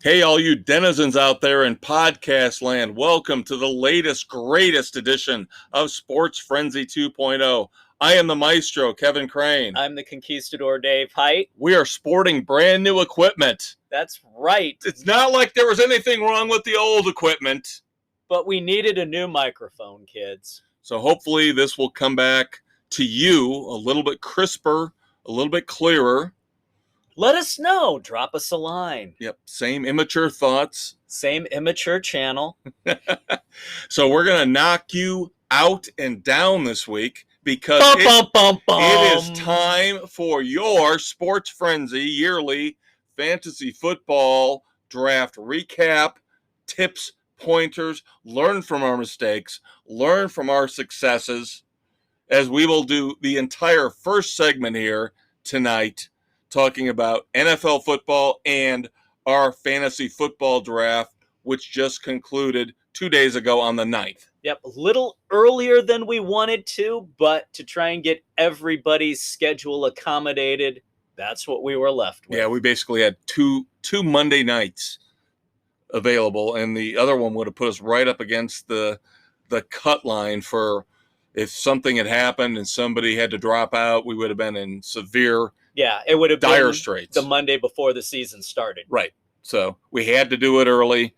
Hey, all you denizens out there in podcast land, welcome to the latest, greatest edition of Sports Frenzy 2.0. I am the maestro, Kevin Crane. I'm the conquistador, Dave Height. We are sporting brand new equipment. That's right. It's not like there was anything wrong with the old equipment. But we needed a new microphone, kids. So hopefully this will come back to you a little bit crisper, a little bit clearer. Let us know. Drop us a line. Yep, same immature thoughts. Same immature channel. So we're going to knock you out and down this week because it is time for your Sports Frenzy yearly fantasy football draft recap, tips, pointers, learn from our mistakes, learn from our successes, as we will do the entire first segment here tonight, talking about NFL football and our fantasy football draft, which just concluded 2 days ago on the 9th. Yep, a little earlier than we wanted to, but to try and get everybody's schedule accommodated, that's what we were left with. Yeah, we basically had two Monday nights available, and the other one would have put us right up against the cut line for if something had happened and somebody had to drop out, we would have been in severe it would have dire been straits the Monday before the season started. Right. So we had to do it early.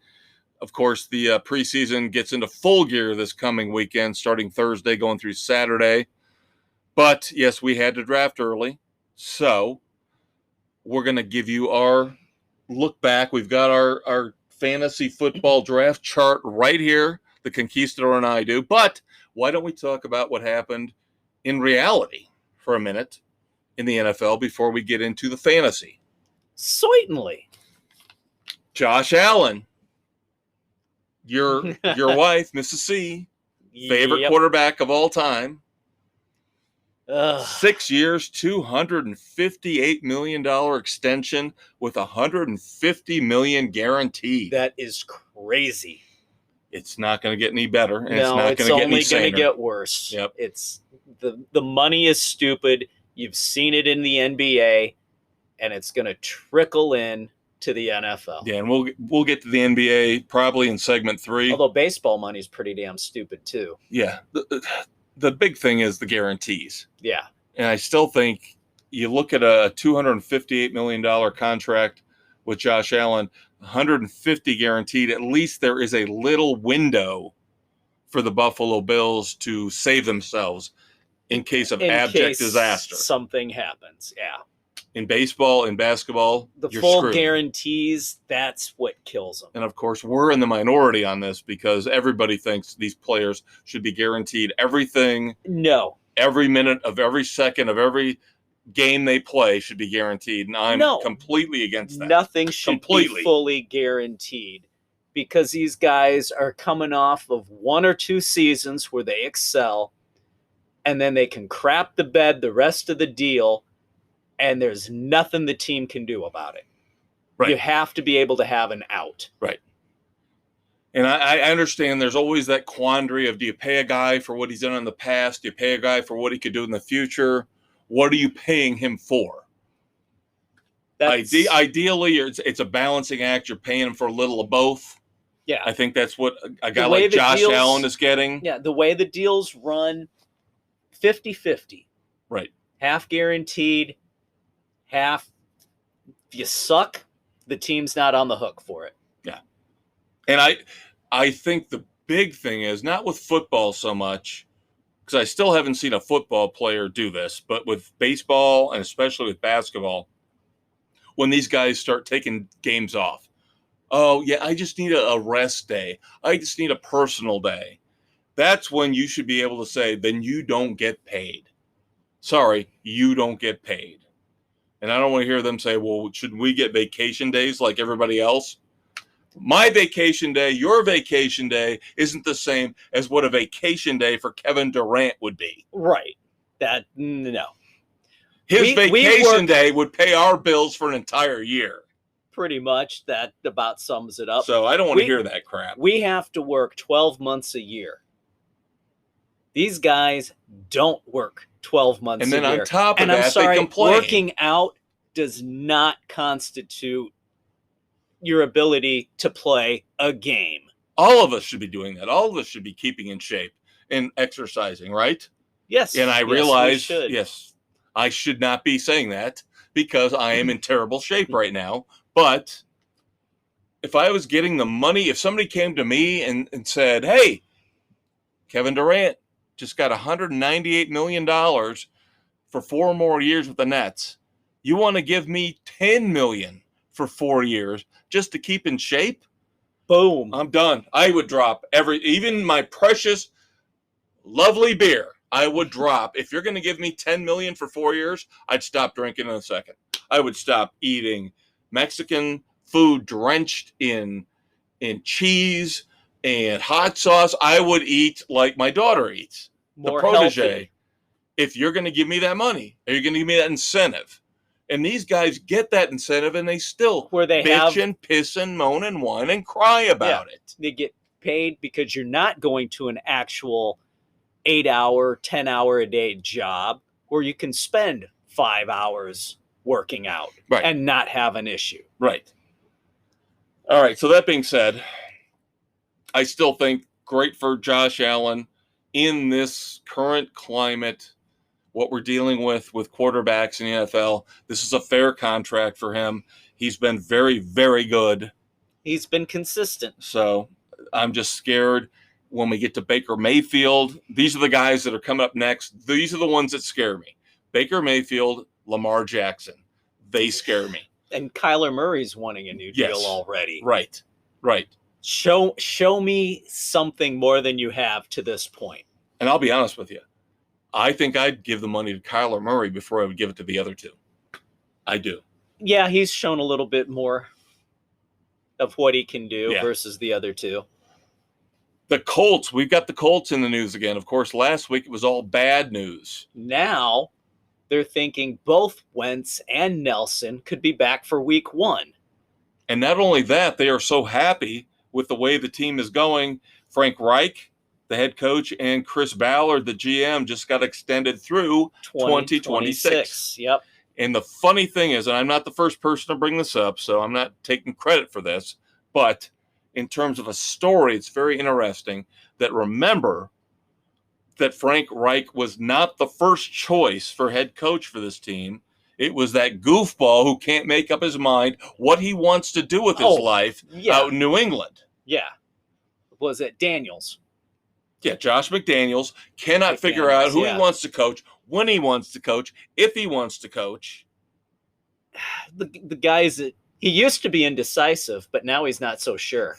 Of course, the preseason gets into full gear this coming weekend, starting Thursday, going through Saturday. But, yes, we had to draft early. So we're going to give you our look back. We've got our fantasy football draft chart right here, the Conquistador and I do. But why don't we talk about what happened in reality for a minute in the NFL before we get into the fantasy? Certainly. Josh Allen, your wife, Mrs. C, favorite quarterback of all time. 6 years, $258 million extension with $150 million guaranteed. That is crazy. It's not going to get any better, and no, it's not going to get any saner. Going to get worse. Yep. It's the money is stupid. You've seen it in the NBA, and it's going to trickle in to the NFL. Yeah, and we'll get to the NBA probably in segment 3. Although baseball money is pretty damn stupid too. Yeah, the big thing is the guarantees. Yeah, and I still think you look at a $258 million contract with Josh Allen, 150 guaranteed. At least there is a little window for the Buffalo Bills to save themselves in case of abject disaster. Something happens, yeah. In baseball, in basketball, the full screwed. Guarantees, that's what kills them. And, of course, we're in the minority on this because everybody thinks these players should be guaranteed everything. No. Every minute of every second of every game they play should be guaranteed. And I'm completely against that. Nothing should be fully guaranteed because these guys are coming off of 1 or 2 seasons where they excel, and then they can crap the bed the rest of the deal, and there's nothing the team can do about it. Right. You have to be able to have an out. Right. And I understand there's always that quandary of, do you pay a guy for what he's done in the past? Do you pay a guy for what he could do in the future? What are you paying him for? Ideally, it's a balancing act. You're paying him for a little of both. Yeah. I think that's what a guy like Josh Allen is getting. Yeah, the way the deals run, 50-50. Right. Half guaranteed, half if you suck, the team's not on the hook for it. Yeah. And I think the big thing is not with football so much, because I still haven't seen a football player do this, but with baseball and especially with basketball, when these guys start taking games off. Oh, yeah, I just need a rest day. I just need a personal day. That's when you should be able to say, then you don't get paid. Sorry, you don't get paid. And I don't want to hear them say, well, should we get vacation days like everybody else? My vacation day, your vacation day isn't the same as what a vacation day for Kevin Durant would be. Right. No. His vacation day would pay our bills for an entire year. Pretty much. That about sums it up. So I don't want to hear that crap. We have to work 12 months a year. These guys don't work 12 months a year. And then on top of that, they complain. Working out does not constitute your ability to play a game. All of us should be doing that. All of us should be keeping in shape and exercising, right? Yes. And I yes, realize, yes, I should not be saying that because I am in terrible shape right now. But if I was getting the money, if somebody came to me and said, hey, Kevin Durant just got $198 million for 4 more years with the Nets. You want to give me $10 million for 4 years just to keep in shape? Boom. I'm done. I would drop even my precious, lovely beer. I would drop. If you're going to give me $10 million for 4 years, I'd stop drinking in a second. I would stop eating Mexican food drenched in cheese and hot sauce. I would eat like my daughter eats, More the protege. healthy. If you're going to give me that money, are you going to give me that incentive? And these guys get that incentive, and they still Where they bitch and piss and moan and whine and cry about it. They get paid because you're not going to an actual 8-hour, 10-hour a day job where you can spend 5 hours working out and not have an issue. Right. All right. So that being said, I still think great for Josh Allen in this current climate. What we're dealing with quarterbacks in the NFL, this is a fair contract for him. He's been very, very good. He's been consistent. So I'm just scared when we get to Baker Mayfield. These are the guys that are coming up next. These are the ones that scare me. Baker Mayfield, Lamar Jackson. They scare me. And Kyler Murray's wanting a new deal already. Right. Show me something more than you have to this point. And I'll be honest with you. I think I'd give the money to Kyler Murray before I would give it to the other two. I do. Yeah, he's shown a little bit more of what he can do versus the other two. The Colts, we've got the Colts in the news again. Of course, last week it was all bad news. Now they're thinking both Wentz and Nelson could be back for week 1. And not only that, they are so happy with the way the team is going. Frank Reich, the head coach, and Chris Ballard, the GM, just got extended through 2026. Yep. And the funny thing is, and I'm not the first person to bring this up, so I'm not taking credit for this, but in terms of a story, it's very interesting that remember that Frank Reich was not the first choice for head coach for this team. It was that goofball who can't make up his mind what he wants to do with his life out in New England. Yeah. Was it Daniels? Yeah, Josh McDaniels cannot figure out who he wants to coach, when he wants to coach, if he wants to coach. The guys that he used to be indecisive, but now he's not so sure.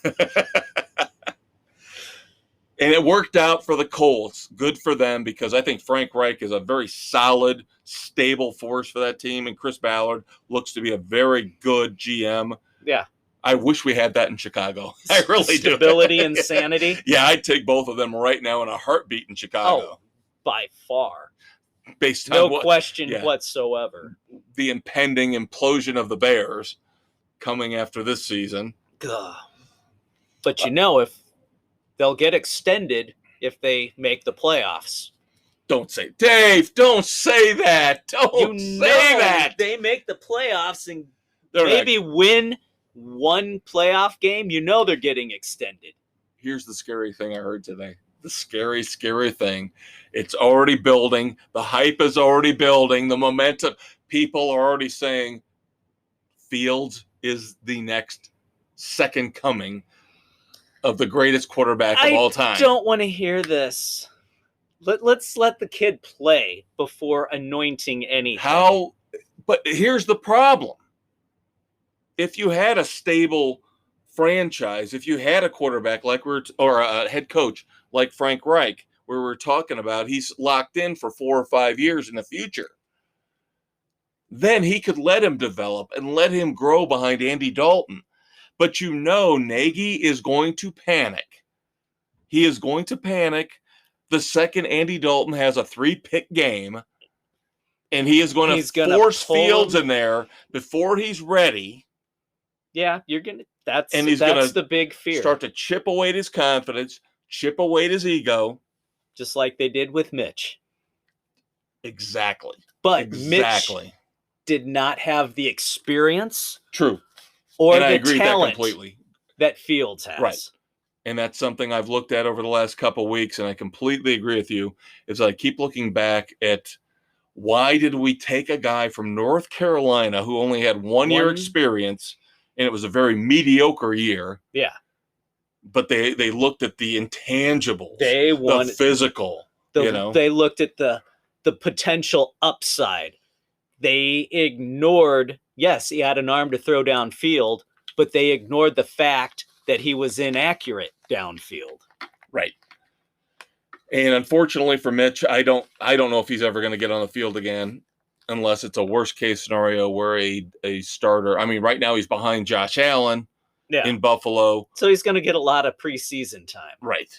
And it worked out for the Colts. Good for them because I think Frank Reich is a very solid, stable force for that team. And Chris Ballard looks to be a very good GM. Yeah. I wish we had that in Chicago. I really do. Stability and sanity. Yeah, I'd take both of them right now in a heartbeat in Chicago. Oh, by far. Based on no question whatsoever. The impending implosion of the Bears coming after this season. Ugh. But if they'll get extended if they make the playoffs. Don't say, Dave, don't say that. Don't say that. They make the playoffs and maybe win one playoff game, they're getting extended. Here's the scary thing I heard today. The scary, scary thing. It's already building. The hype is already building. The momentum. People are already saying Fields is the next second coming of the greatest quarterback of all time. I don't want to hear this. Let's let the kid play before anointing anything. But here's the problem. If you had a stable franchise, if you had a quarterback or a head coach like Frank Reich, where we're talking about, he's locked in for 4 or 5 years in the future, then he could let him develop and let him grow behind Andy Dalton. But Nagy is going to panic. He is going to panic the second Andy Dalton has a 3-pick game, and he is going to force Fields in there before he's ready. Yeah, that's the big fear. Start to chip away at his confidence, chip away at his ego. Just like they did with Mitch. Exactly. But Mitch did not have the experience. True. or and I the agree with that talent completely. that Fields has. Right. And that's something I've looked at over the last couple of weeks, and I completely agree with you, is I keep looking back at why did we take a guy from North Carolina who only had 1 year experience, and it was a very mediocre year. Yeah. But they looked at the intangibles, They wanted the physical, They looked at the potential upside. They ignored, yes, he had an arm to throw downfield, but they ignored the fact that he was inaccurate downfield. Right. And unfortunately for Mitch, I don't know if he's ever going to get on the field again unless it's a worst case scenario where a starter. I mean, right now he's behind Josh Allen in Buffalo. So he's going to get a lot of preseason time. Right.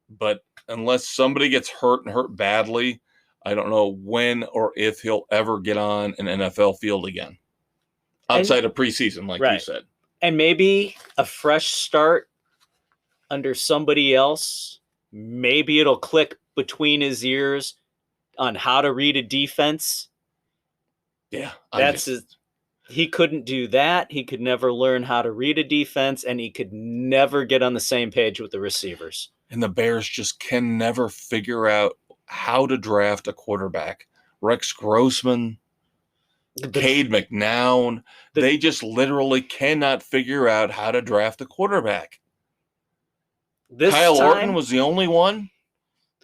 But unless somebody gets hurt and hurt badly, I don't know when or if he'll ever get on an NFL field again outside of preseason, like you said. And maybe a fresh start under somebody else. Maybe it'll click between his ears on how to read a defense. Yeah. He couldn't do that. He could never learn how to read a defense, and he could never get on the same page with the receivers. And the Bears just can never figure out how to draft a quarterback. Rex Grossman, Cade McNown, they just literally cannot figure out how to draft a quarterback. Kyle Orton was the only one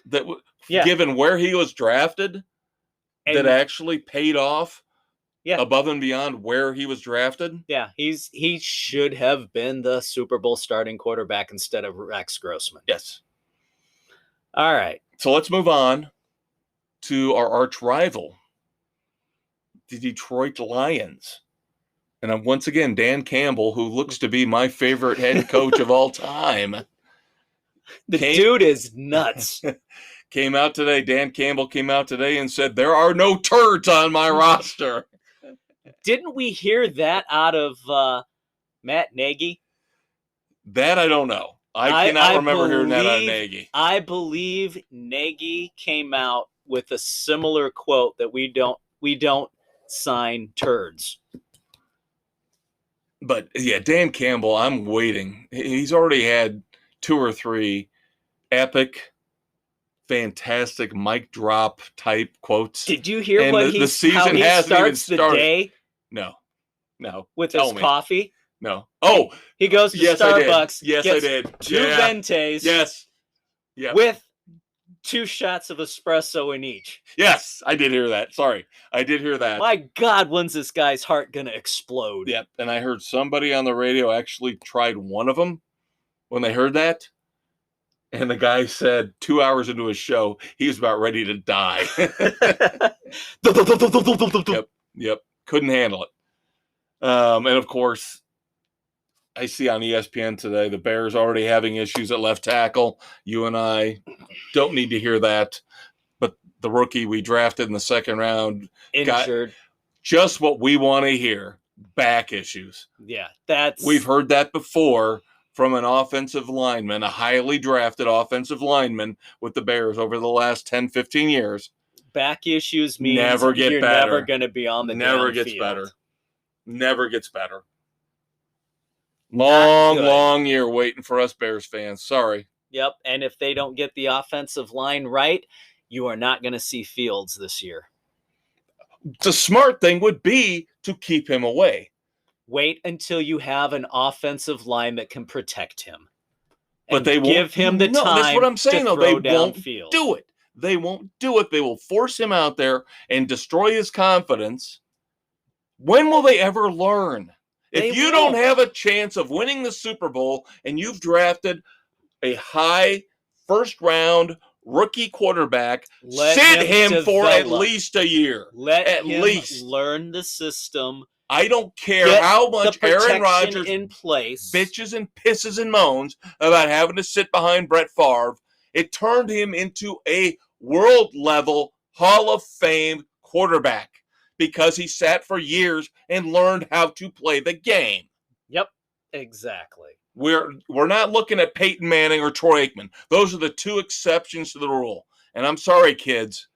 that, given where he was drafted, that actually paid off above and beyond where he was drafted. Yeah, he should have been the Super Bowl starting quarterback instead of Rex Grossman. Yes. All right. So let's move on to our arch rival, the Detroit Lions. And once again, Dan Campbell, who looks to be my favorite head coach of all time. Dude is nuts. Dan Campbell came out today and said, there are no turds on my roster. Didn't we hear that out of Matt Nagy? That I don't know. I cannot remember hearing that out of Nagy. I believe Nagy came out with a similar quote that we don't sign turds. But yeah, Dan Campbell, I'm waiting. He's already had 2 or 3 epic, fantastic mic drop type quotes. Did you hear and what the season hasn't even started? The day? No. With his coffee? No. Oh, he goes to Starbucks. Yes, I did. 2 Ventes. Yes. Yeah. With 2 shots of espresso in each. Yes, I did hear that. Sorry, I did hear that. My God, when's this guy's heart gonna explode? Yep. And I heard somebody on the radio actually tried one of them when they heard that. And the guy said 2 hours into his show, he was about ready to die. Yep. Couldn't handle it. And of course, I see on ESPN today, the Bears already having issues at left tackle. You and I don't need to hear that. But the rookie we drafted in the second round injured. Got just what we want to hear. Back issues. Yeah, we've heard that before from an offensive lineman, a highly drafted offensive lineman with the Bears over the last 10, 15 years. Back issues means never get you're better. Never going to be on the Never downfield. Gets better. Never gets better. Long year waiting for us Bears fans. Sorry. Yep, and if they don't get the offensive line right, you are not going to see Fields this year. The smart thing would be to keep him away. Wait until you have an offensive line that can protect him. But they won't give him the time. That's what I'm saying, though. They won't downfield. Do it. They won't do it. They will force him out there and destroy his confidence. When will they ever learn? If you don't have a chance of winning the Super Bowl and you've drafted a high first-round rookie quarterback, sit him for at least a year. Let him learn the system. I don't care how much Aaron Rodgers in place bitches and pisses and moans about having to sit behind Brett Favre. It turned him into a world-level Hall of Fame quarterback because he sat for years and learned how to play the game. Yep, exactly. We're not looking at Peyton Manning or Troy Aikman. Those are the 2 exceptions to the rule. And I'm sorry, kids.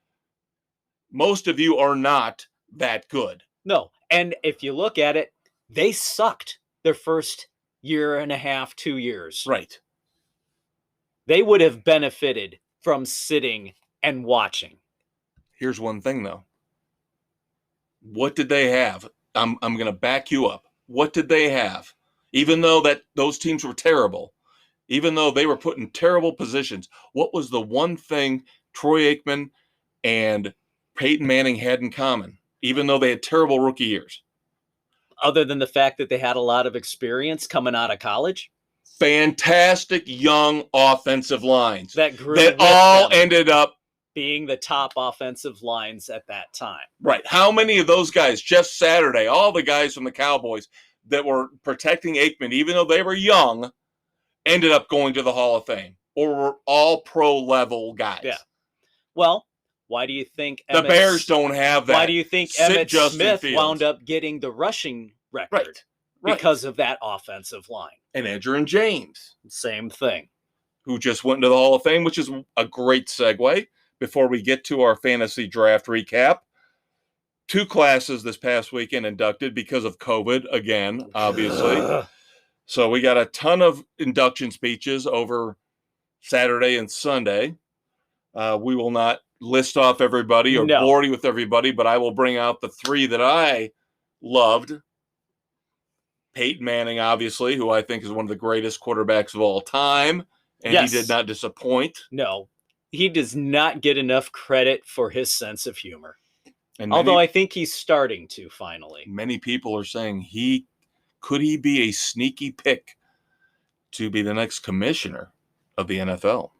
Most of you are not that good. No. And if you look at it, they sucked their first year and a half, 2 years. Right. They would have benefited from sitting and watching. Here's one thing, though. What did they have? I'm going to back you up. What did they have? Even though that those teams were terrible, even though they were put in terrible positions, what was the one thing Troy Aikman and Peyton Manning had in common, even though they had terrible rookie years? Other than the fact that they had a lot of experience coming out of college? Fantastic young offensive lines that grew that with all them ended up being the top offensive lines at that time. right. How many of those guys, Jeff Saturday, all the guys from the Cowboys that were protecting Aikman, even though they were young, ended up going to the Hall of Fame or were all pro level guys? Yeah. Well, why do you think the Bears don't have that? Why do you think Emmitt Smith wound up getting the rushing record? Right. Because of that offensive line. And Edgerrin James. Same thing. Who just went into the Hall of Fame, which is a great segue before we get to our fantasy draft recap. 2 classes this past weekend inducted because of COVID again, obviously. So we got a ton of induction speeches over Saturday and Sunday. We will not list off everybody or bore you with everybody, but I will bring out the 3 that I loved. Peyton Manning, obviously, who I think is one of the greatest quarterbacks of all time, and he did not disappoint. No, he does not get enough credit for his sense of humor. Although I think he's starting to finally. Many people are saying could he be a sneaky pick to be the next commissioner of the NFL?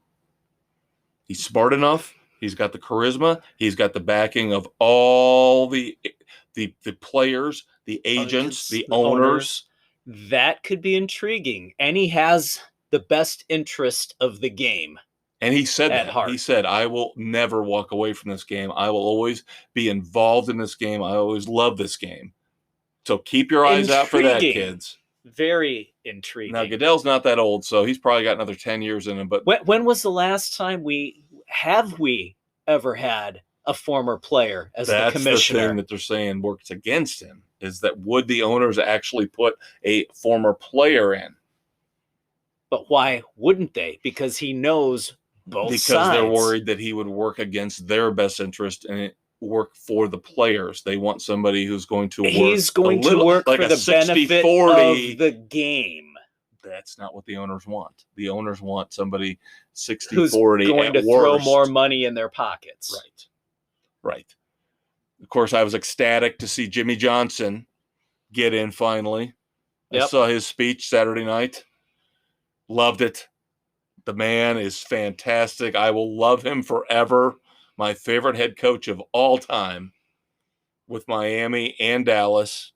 He's smart enough. He's got the charisma. He's got the backing of all the players, the agents, the owners. That could be intriguing. And he has the best interest of the game. And he said that. Heart. He said, I will never walk away from this game. I will always be involved in this game. I always love this game. So keep your eyes out for that, kids. Very intriguing. Now, Goodell's not that old, so he's probably got another 10 years in him. But when was the last time we ever had a former player as the commissioner? That's the thing that they're saying works against him, is that would the owners actually put a former player in? But why wouldn't they? Because he knows both sides. Because they're worried that he would work against their best interest and work for the players. They want somebody who's going to work. He's going to work like for the benefit of the game. That's not what the owners want. The owners want somebody 60-40 who's going to throw more money in their pockets. Right. Of course, I was ecstatic to see Jimmy Johnson get in finally. I saw his speech Saturday night. Loved it. The man is fantastic. I will love him forever. My favorite head coach of all time with Miami and Dallas.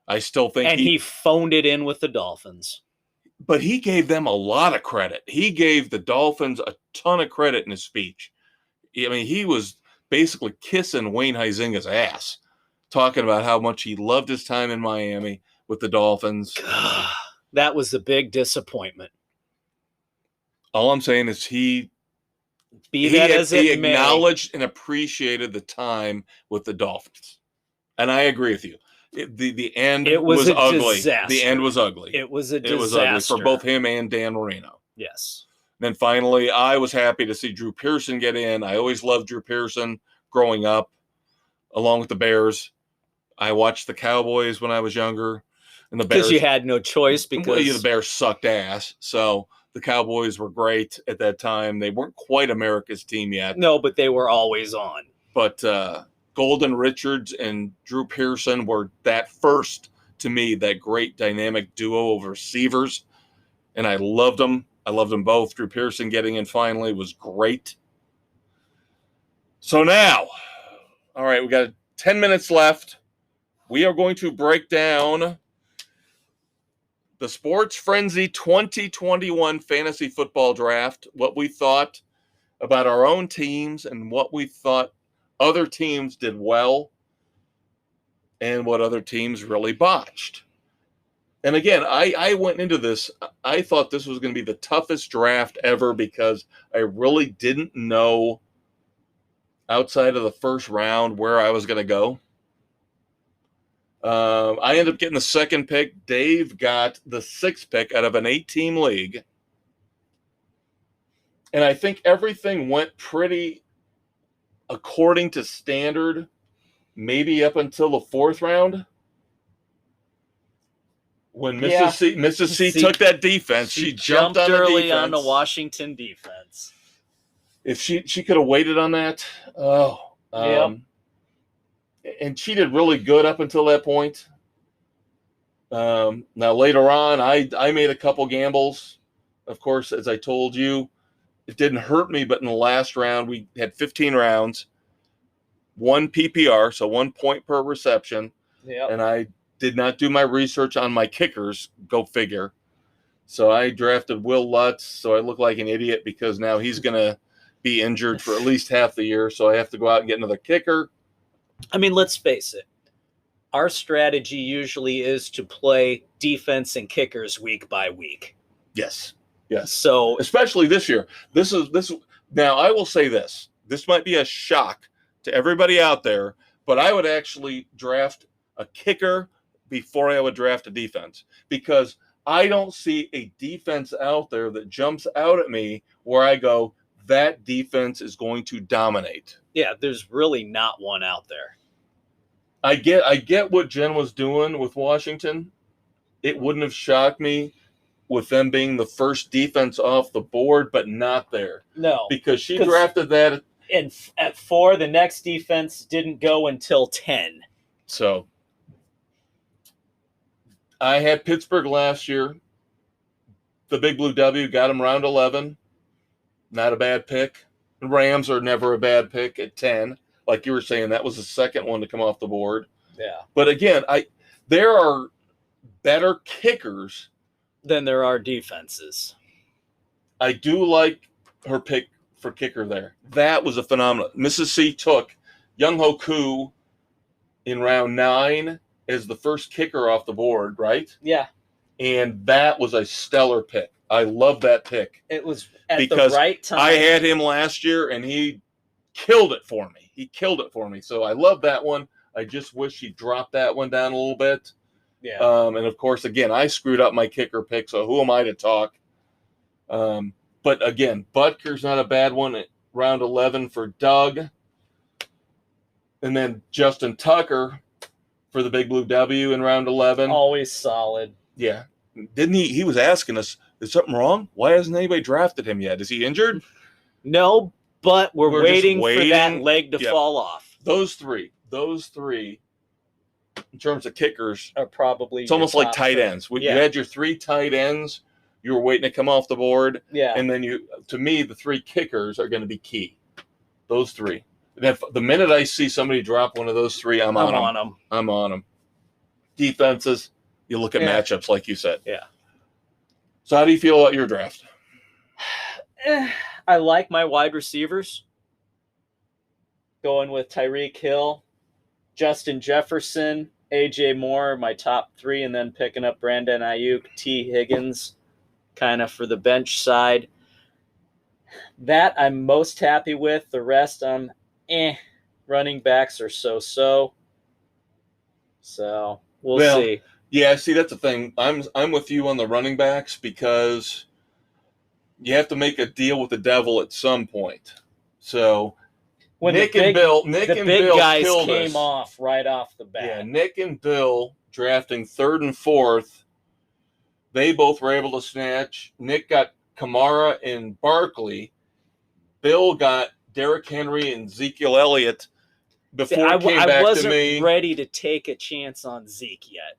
I still think he phoned it in with the Dolphins. But he gave them a lot of credit. He gave the Dolphins a ton of credit in his speech. I mean, he was basically kissing Wayne Huizinga's ass, talking about how much he loved his time in Miami with the Dolphins. That was a big disappointment. All I'm saying is he acknowledged and appreciated the time with the Dolphins. And I agree with you. The end was ugly. Disaster. The end was ugly. It was a disaster. It was ugly for both him and Dan Marino. Yes. Then finally, I was happy to see Drew Pearson get in. I always loved Drew Pearson growing up, along with the Bears. I watched the Cowboys when I was younger. And the Bears, because you had no choice because the Bears sucked ass. So the Cowboys were great at that time. They weren't quite America's team yet. No, but they were always on. But Golden Richards and Drew Pearson were to me, that great dynamic duo of receivers. And I loved them. I loved them both. Drew Pearson getting in finally was great. So now, all right, we got 10 minutes left. We are going to break down the Sports Frenzy 2021 Fantasy Football Draft, what we thought about our own teams and what we thought other teams did well and what other teams really botched. And again, I went into this, I thought this was going to be the toughest draft ever because I really didn't know outside of the first round where I was going to go. I ended up getting the second pick. Dave got the sixth pick out of an 8-team league. And I think everything went pretty according to standard, maybe up until the fourth round. When Mrs. C took that defense, she jumped on the early defense. on the Washington defense. If she could have waited on that, and she did really good up until that point. Now later on, I made a couple gambles. Of course, as I told you, it didn't hurt me, but in the last round, we had 15 rounds, 1 PPR, so 1 point per reception. Yep. And I did not do my research on my kickers, go figure. So I drafted Will Lutz, so I look like an idiot because now he's going to be injured for at least half the year, so I have to go out and get another kicker. I mean, let's face it. Our strategy usually is to play defense and kickers week by week. Yes. So especially this year. This now I will say this. This might be a shock to everybody out there, but I would actually draft a kicker before I would draft a defense because I don't see a defense out there that jumps out at me where I go, that defense is going to dominate. Yeah, there's really not one out there. I get what Jen was doing with Washington. It wouldn't have shocked me with them being the first defense off the board, but not there. No. Because she drafted that. And at 4, the next defense didn't go until 10. So I had Pittsburgh last year. The Big Blue W got them round 11. Not a bad pick. The Rams are never a bad pick at 10. Like you were saying, that was the second one to come off the board. Yeah. But again, there are better kickers than there are defenses. I do like her pick for kicker there. That was a phenomenal. Mrs. C took Young Ho Koo in round 9 as the first kicker off the board, right? Yeah. And that was a stellar pick. I love that pick. It was at the right time. I had him last year, and he killed it for me. So I love that one. I just wish he dropped that one down a little bit. Yeah. And, of course, again, I screwed up my kicker pick, so who am I to talk? But, again, Butker's not a bad one at round 11 for Doug. And then Justin Tucker for the Big Blue W in round 11. Always solid. Yeah. Didn't he? He was asking us, is something wrong? Why hasn't anybody drafted him yet? Is he injured? No, but we're waiting for that leg to fall off. Those three, in terms of kickers, are probably it's almost like tight ends. You had your 3 tight ends. You were waiting to come off the board. Yeah. And then to me, the 3 kickers are going to be key. Those 3. And if the minute I see somebody drop one of those 3, I'm on them. Defenses, you look at matchups like you said. Yeah. So how do you feel about your draft? I like my wide receivers. Going with Tyreek Hill, Justin Jefferson, AJ Moore, my top 3, and then picking up Brandon Ayuk, T. Higgins, kind of for the bench side. That I'm most happy with. The rest I'm running backs are so. So we'll see. Yeah, see, that's the thing. I'm with you on the running backs because you have to make a deal with the devil at some point. So when Nick and Bill guys killed came us. off right off the bat. Yeah, Nick and Bill drafting 3rd and 4th. They both were able to snatch. Nick got Kamara and Barkley. Bill got Derrick Henry and Ezekiel Elliott before it came back to me. I wasn't ready to take a chance on Zeke yet.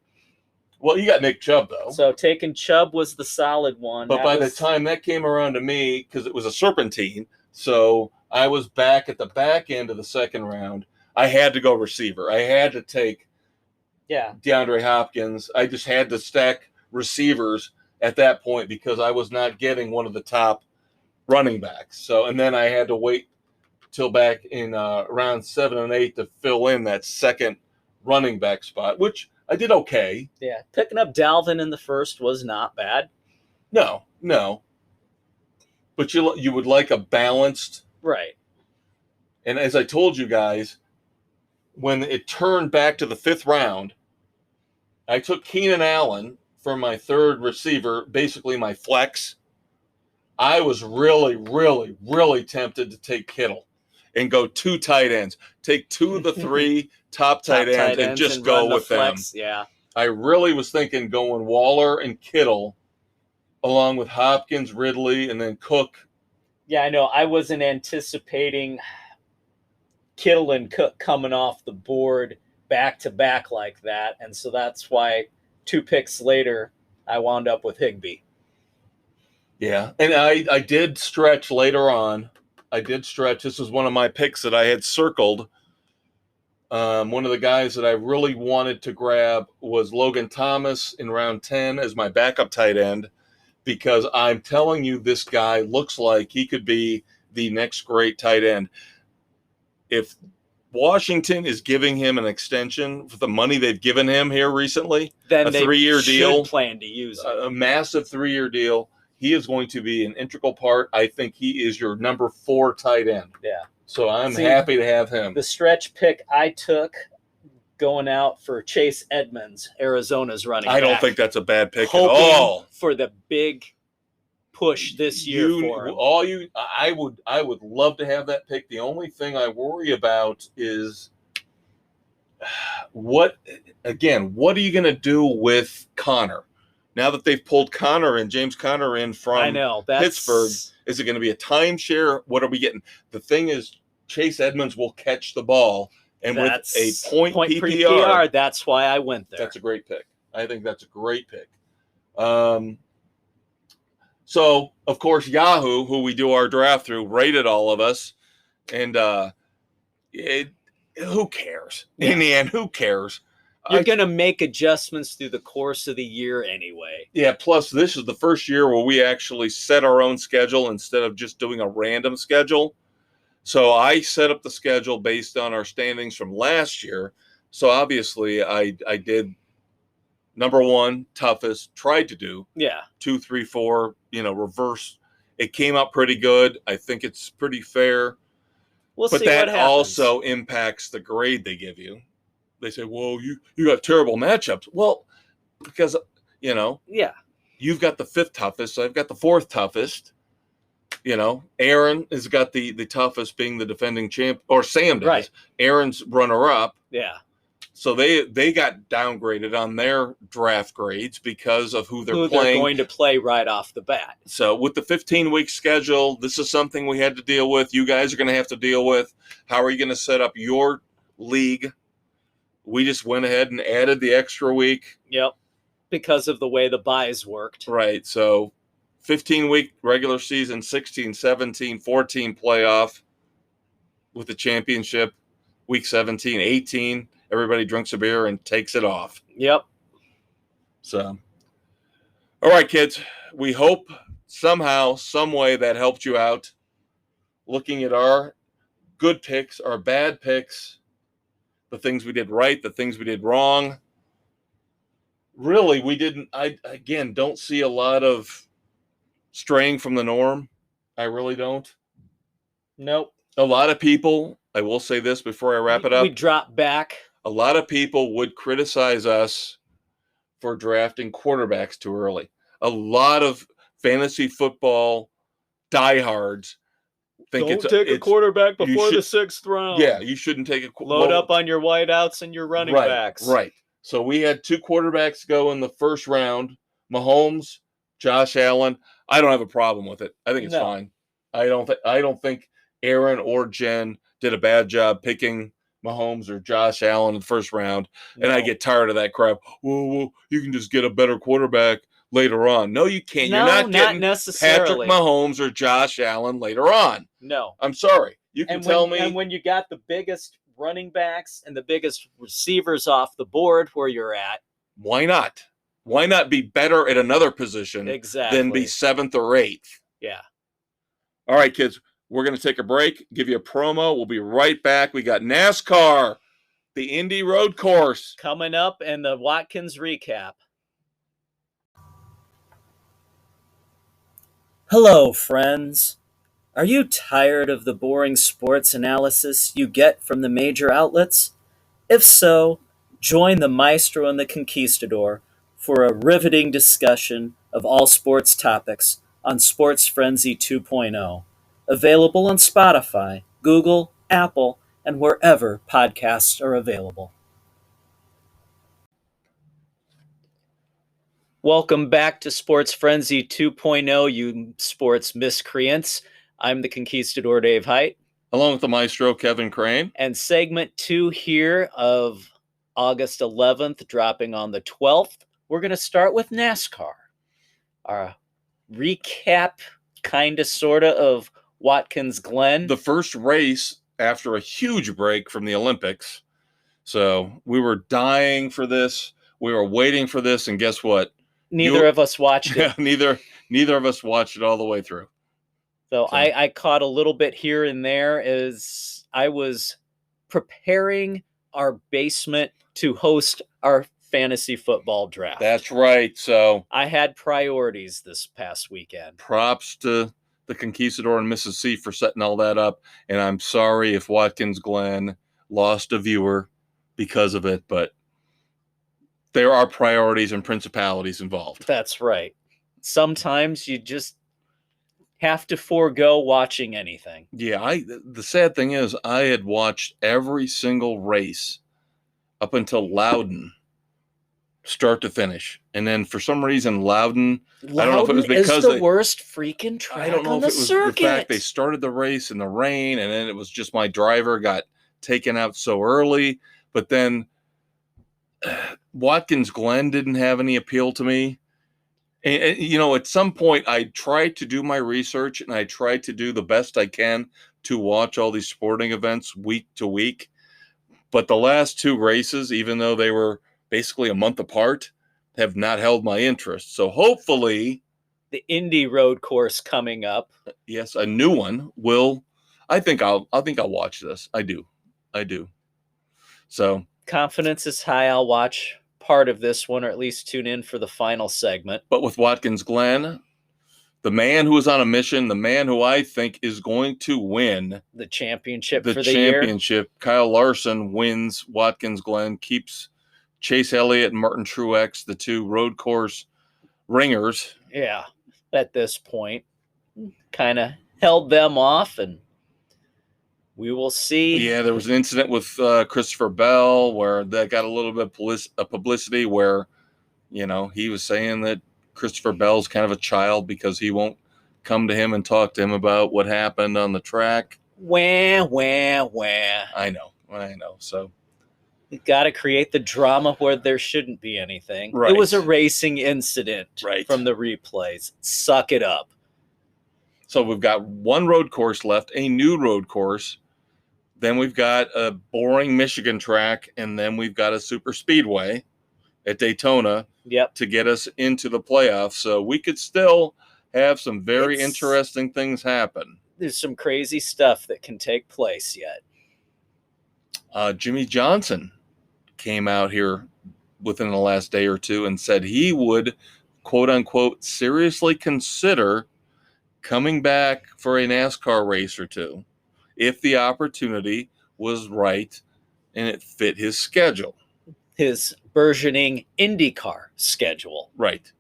Well, you got Nick Chubb, though. So taking Chubb was the solid one. But by the time that came around to me, because it was a serpentine, so I was back at the back end of the second round. I had to go receiver. I had to take DeAndre Hopkins. I just had to stack receivers at that point because I was not getting one of the top running backs. So, and then I had to wait till back in round 7 and 8 to fill in that second running back spot, which I did okay. Yeah, picking up Dalvin in the first was not bad. No. But you would like a balanced. Right. And as I told you guys, when it turned back to the 5th round, I took Keenan Allen for my third receiver, basically my flex. I was really, really, really tempted to take Kittle and go 2 tight ends. Take 2 of the 3 top tight ends and just go with flex. them. Yeah. I really was thinking going Waller and Kittle along with Hopkins, Ridley, and then Cook. Yeah, I know. I wasn't anticipating Kittle and Cook coming off the board back to back like that. And so that's why 2 picks later, I wound up with Higbee. Yeah. And I did stretch later on. I did stretch. This was one of my picks that I had circled. One of the guys that I really wanted to grab was Logan Thomas in round 10 as my backup tight end, because I'm telling you, this guy looks like he could be the next great tight end. If Washington is giving him an extension for the money they've given him here recently, then a 3-year deal, plan to use it. a massive 3-year deal, he is going to be an integral part. I think he is your number 4 tight end. Yeah. So I'm happy to have him. The stretch pick I took going out for Chase Edmonds, Arizona's running back. I don't think that's a bad pick at all. For the big push this year for him. I would love to have that pick. The only thing I worry about is what are you going to do with Connor? Now that they've pulled James Conner in from Pittsburgh, is it going to be a timeshare? What are we getting? The thing is, Chase Edmonds will catch the ball, and with a point PPR, that's why I went there. That's a great pick. I think that's a great pick. So, of course, Yahoo, who we do our draft through, rated all of us, and who cares? Yeah. In the end, who cares? You're going to make adjustments through the course of the year anyway. Yeah, plus this is the first year where we actually set our own schedule instead of just doing a random schedule. So I set up the schedule based on our standings from last year. So obviously I did number 1, toughest, tried to do. Yeah. 2, 3, 4, reverse. It came out pretty good. I think it's pretty fair. We'll see what happens. But that also impacts the grade they give you. They say, well, you got terrible matchups. Well, because, yeah, you've got the 5th toughest. I've got the 4th toughest. Aaron has got the toughest, being the defending champ, or Sam does. Right. Aaron's runner-up. Yeah. So they got downgraded on their draft grades because of who they're playing. They're going to play right off the bat. So with the 15-week schedule, this is something we had to deal with. You guys are going to have to deal with. How are you going to set up your league? We just went ahead and added the extra week. Yep, because of the way the buys worked. Right, so 15-week regular season, 16, 17, 14 playoff with the championship, week 17, 18. Everybody drinks a beer and takes it off. Yep. So, all right, kids. We hope somehow, some way that helped you out looking at our good picks, our bad picks, the things we did right, the things we did wrong. Really, I don't see a lot of straying from the norm. I really don't. Nope. A lot of people, I will say this before I wrap it up. We drop back. A lot of people would criticize us for drafting quarterbacks too early. A lot of fantasy football diehards think Don't take a quarterback before the 6th round. Yeah, you shouldn't take a load up on your wideouts and your running backs. Right. So we had 2 quarterbacks go in the first round: Mahomes, Josh Allen. I don't have a problem with it. I think it's fine. I don't think Aaron or Jen did a bad job picking Mahomes or Josh Allen in the first round. And I get tired of that crap. Whoa, you can just get a better quarterback later on. No, you can't. No, you're not getting necessarily Patrick Mahomes or Josh Allen later on. No. I'm sorry. You can tell me. And when you got the biggest running backs and the biggest receivers off the board where you're at. Why not? Why not be better at another position than be 7th or 8th? Yeah. All right, kids. We're going to take a break, give you a promo. We'll be right back. We got NASCAR, the Indy Road Course coming up, and the Watkins recap. Hello, friends. Are you tired of the boring sports analysis you get from the major outlets? If so, Join the Maestro and the Conquistador for a riveting discussion of all sports topics on Sports Frenzy 2.0. Available on Spotify, Google, Apple, and wherever podcasts are available. Welcome back to Sports Frenzy 2.0, you sports miscreants. I'm the Conquistador, Dave Height. Along with the Maestro, Kevin Crane. And segment 2 here of August 11th, dropping on the 12th. We're going to start with NASCAR. Our recap, kind of, sort of Watkins Glen. The first race after a huge break from the Olympics. So we were dying for this. We were waiting for this. And guess what? Neither of us watched it. Neither of us watched it all the way through. So I caught a little bit here and there as I was preparing our basement to host our fantasy football draft. That's right. So I had priorities this past weekend. Props to the Conquistador and Mrs. C for setting all that up. And I'm sorry if Watkins Glen lost a viewer because of it, but there are priorities and principalities involved. That's right. Sometimes you just have to forego watching anything. Yeah, the sad thing is I had watched every single race up until Loudon, start to finish. And then for some reason Loudon I don't know if it was because is the worst freaking track I don't know on if the it was circuit. the fact they started the race in the rain and then it was just my driver got taken out so early, but then Watkins Glen didn't have any appeal to me. And, you know, at some point I tried to do my research and I tried to do the best I can to watch all these sporting events week to week. But the last two races, even though they were basically a month apart, have not held my interest. So hopefully the Indy road course coming up. Yes, a new one will. I think I'll watch this. I do. So confidence is high. I'll watch part of this one, or at least tune in for the final segment. But with Watkins Glen, the man who is on a mission, the man who I think is going to win the championship for the year. Kyle Larson wins Watkins Glen, keeps Chase Elliott and Martin Truex, the two road course ringers. Yeah, at this point, kind of held them off, and we will see. Yeah, there was an incident with Christopher Bell where that got a little bit of publicity where, you know, he was saying that Christopher Bell's kind of a child because he won't come to him and talk to him about what happened on the track. Wah. I know. So you got to create the drama where there shouldn't be anything. Right. It was a racing incident from the replays. Suck it up. So we've got one road course left, a new road course. Then we've got a boring Michigan track, and then we've got a super speedway at Daytona to get us into the playoffs. So we could still have some very interesting things happen. There's some crazy stuff that can take place yet. Jimmy Johnson came out here within the last day or two and said he would, quote unquote, seriously consider coming back for a NASCAR race or two if the opportunity was right and it fit his schedule. His burgeoning IndyCar schedule. Right.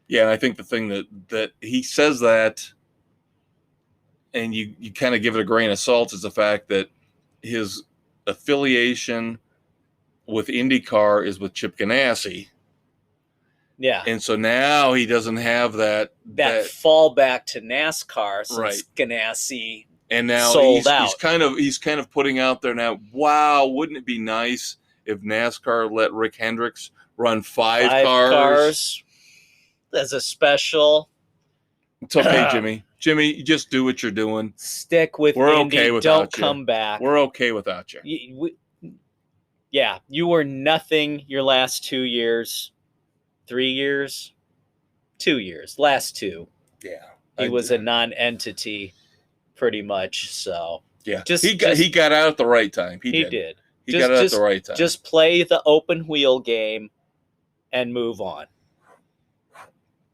Yeah, and I think the thing that he says that, and you kind of give it a grain of salt, is the fact that his affiliation with IndyCar is with Chip Ganassi. Yeah. And so now he doesn't have that fallback to NASCAR since Ganassi and now sold out. He's kind of putting out there now, wow, wouldn't it be nice if NASCAR let Rick Hendricks run five cars as a special? It's okay, Jimmy. Jimmy, you just do what you're doing. Stick with Indy. Okay without Don't you. Come back. We're okay without you. You were nothing your last 2 years. 3 years? 2 years. Last two. Yeah. He was a non-entity pretty much, so. Yeah. He got out at the right time. He did. He got out at the right time. Just play the open wheel game and move on.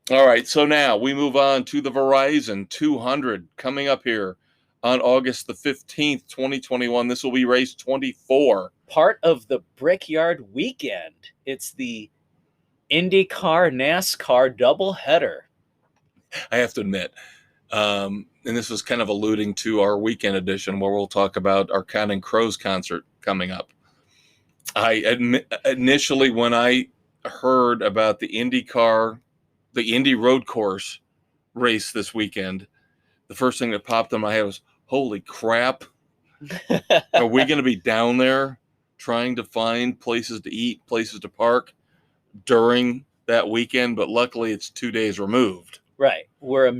All right, so now we move on to the Verizon 200 coming up here on August the 15th, 2021. This will be race 24 part of the Brickyard weekend. It's the IndyCar NASCAR doubleheader. I have to admit, and this was kind of alluding to our weekend edition where we'll talk about our Counting Crows concert coming up. Initially, when I heard about the Indy road course race this weekend, the first thing that popped in my head was, holy crap, are we going to be down there trying to find places to eat, places to park during that weekend? But luckily, it's 2 days removed. Right. We're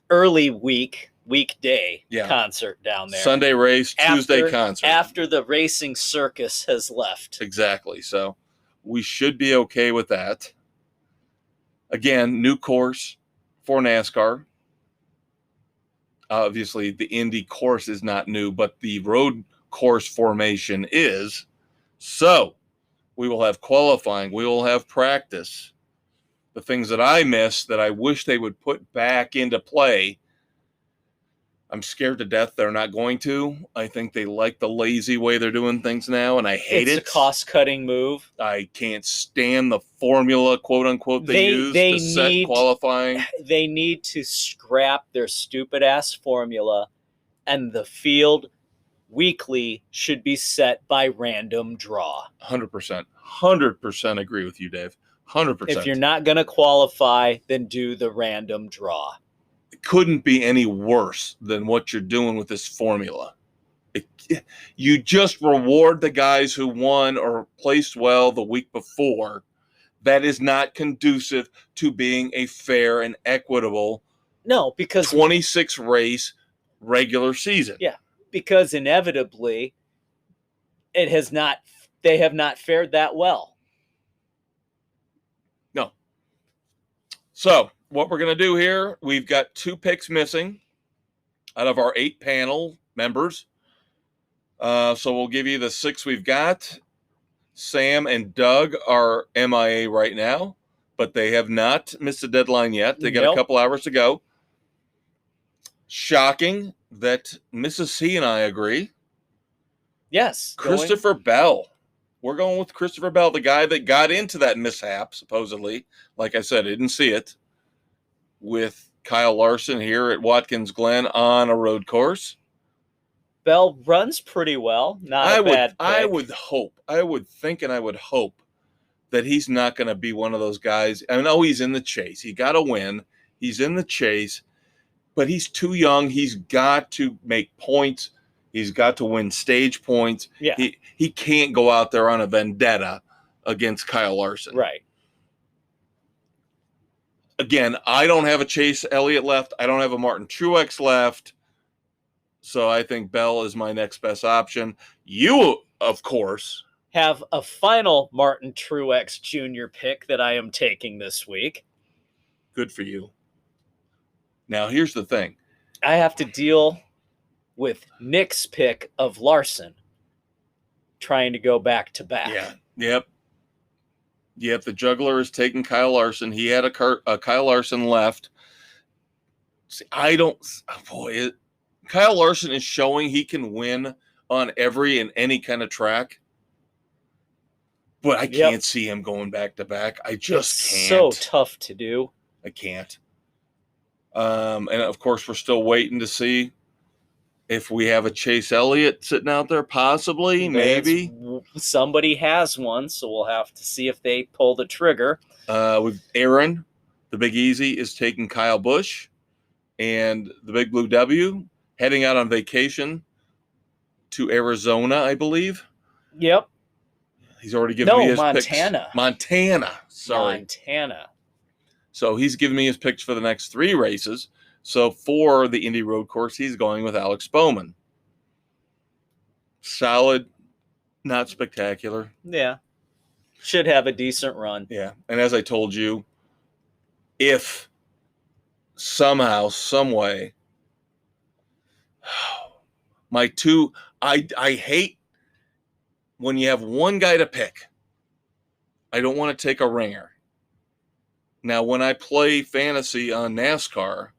early weekday concert down there. Sunday race, Tuesday concert. After the racing circus has left. Exactly. So we should be okay with that. Again, new course for NASCAR. Obviously, the Indy course is not new, but the road course formation is. So we will have qualifying. We will have practice. The things that I missed that I wish they would put back into play, I'm scared to death they're not going to. I think they like the lazy way they're doing things now, and I hate it. It's a cost-cutting move. I can't stand the formula, quote-unquote, they use to set qualifying. They need to scrap their stupid-ass formula, and the field weekly should be set by random draw. 100%. 100% agree with you, Dave. 100%. If you're not going to qualify, then do the random draw. It couldn't be any worse than what you're doing with this formula. You just reward the guys who won or placed well the week before. That is not conducive to being a fair and equitable 26 race regular season. Yeah, because inevitably they have not fared that well. No. So what we're going to do here, we've got 2 picks missing out of our 8 panel members. So we'll give you the 6 we've got. Sam and Doug are MIA right now, but they have not missed a deadline yet. They got a couple hours to go. Shocking that Mrs. C and I agree. Yes. Christopher Bell. We're going with Christopher Bell, the guy that got into that mishap, supposedly. Like I said, I didn't see it. With Kyle Larson here at Watkins Glen on a road course. Bell runs pretty well. Not a bad pick. I would hope that he's not going to be one of those guys. I know he's in the chase. He got to win. He's in the chase, but he's too young. He's got to make points. He's got to win stage points. Yeah. He can't go out there on a vendetta against Kyle Larson. Right. Again, I don't have a Chase Elliott left. I don't have a Martin Truex left. So I think Bell is my next best option. You, of course, have a final Martin Truex Jr. pick that I am taking this week. Good for you. Now, here's the thing. I have to deal with Nick's pick of Larson trying to go back to back. Yeah. Yep, the juggler is taking Kyle Larson. He had a Kyle Larson left. See, Kyle Larson is showing he can win on every and any kind of track. But I can't see him going back to back. I just can't. So tough to do. I can't. And of course, we're still waiting to see if we have a Chase Elliott sitting out there, possibly, maybe. Somebody has one, so we'll have to see if they pull the trigger. With Aaron, the Big Easy, is taking Kyle Busch, and the Big Blue W heading out on vacation to Arizona, I believe. Yep. He's already given me his Montana. picks. Montana. Sorry. Montana. So he's given me his picks for the next 3 races. So for the Indy Road Course, he's going with Alex Bowman. Solid, not spectacular. Yeah. Should have a decent run. Yeah. And as I told you, if somehow, some way, my 2, I hate when you have one guy to pick. I don't want to take a ringer. Now, when I play fantasy on NASCAR,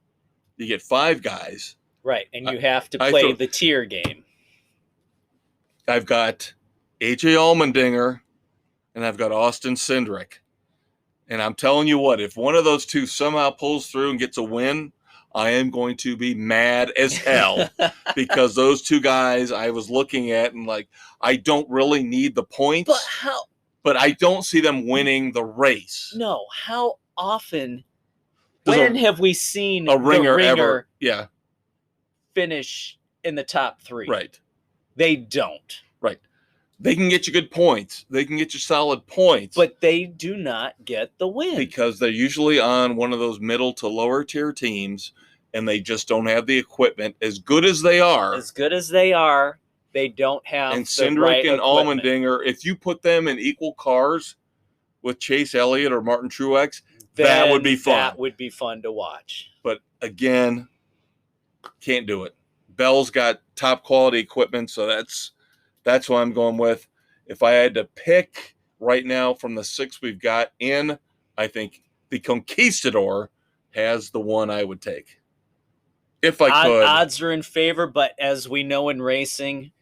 you get 5 guys. Right, and you have to play the tier game. I've got AJ Allmendinger, and I've got Austin Cindric. And I'm telling you what, if one of those two somehow pulls through and gets a win, I am going to be mad as hell because those two guys I was looking at and like, I don't really need the points. But how? But I don't see them winning the race. No, how often? When have we seen a ringer ever Yeah. finish in the top 3? Right. They don't. Right. They can get you good points. They can get you solid points. But they do not get the win. Because they're usually on one of those middle to lower tier teams, and they just don't have the equipment. As good as they are, they don't have and the Cindric right and equipment. Allmendinger, if you put them in equal cars with Chase Elliott or Martin Truex, that would be fun. That would be fun to watch. But again, can't do it. Bell's got top quality equipment, so that's what I'm going with. If I had to pick right now from the 6 we've got in, I think the Conquistador has the one I would take. If I could. Odds are in favor, but as we know in racing,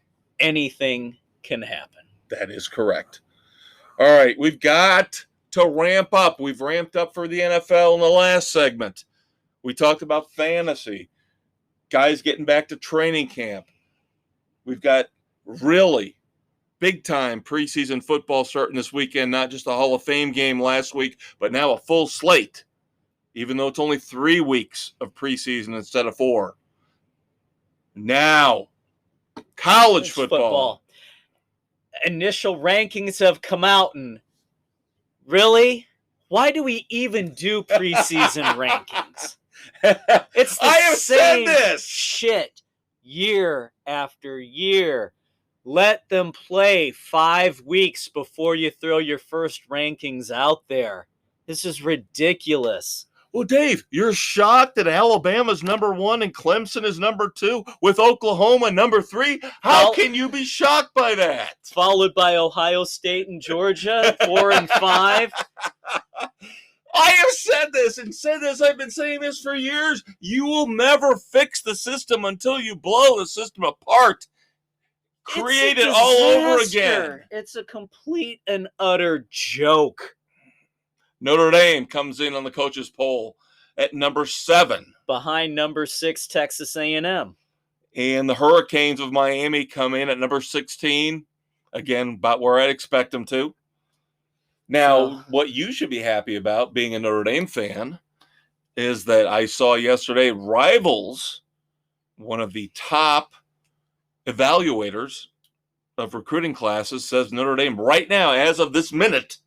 anything can happen. That is correct. All right, we've got to ramp up. We've ramped up for the NFL in the last segment. We talked about fantasy, guys getting back to training camp. We've got really big-time preseason football starting this weekend, not just a Hall of Fame game last week, but now a full slate, even though it's only 3 weeks of preseason instead of 4. Now, college football. Initial rankings have come out, and really? Why do we even do preseason rankings? It's the same shit year after year. Let them play 5 weeks before you throw your first rankings out there. This is ridiculous. Well, Dave, you're shocked that Alabama's number 1 and Clemson is number 2 with Oklahoma number 3? How can you be shocked by that? Followed by Ohio State and Georgia, 4 and 5. I have said this. I've been saying this for years. You will never fix the system until you blow the system apart. Create it all over again. It's a complete and utter joke. Notre Dame comes in on the coaches' poll at number 7. Behind number 6, Texas A&M. And the Hurricanes of Miami come in at number 16. Again, about where I'd expect them to. Now, what you should be happy about, being a Notre Dame fan, is that I saw yesterday Rivals, one of the top evaluators of recruiting classes, says Notre Dame right now, as of this minute,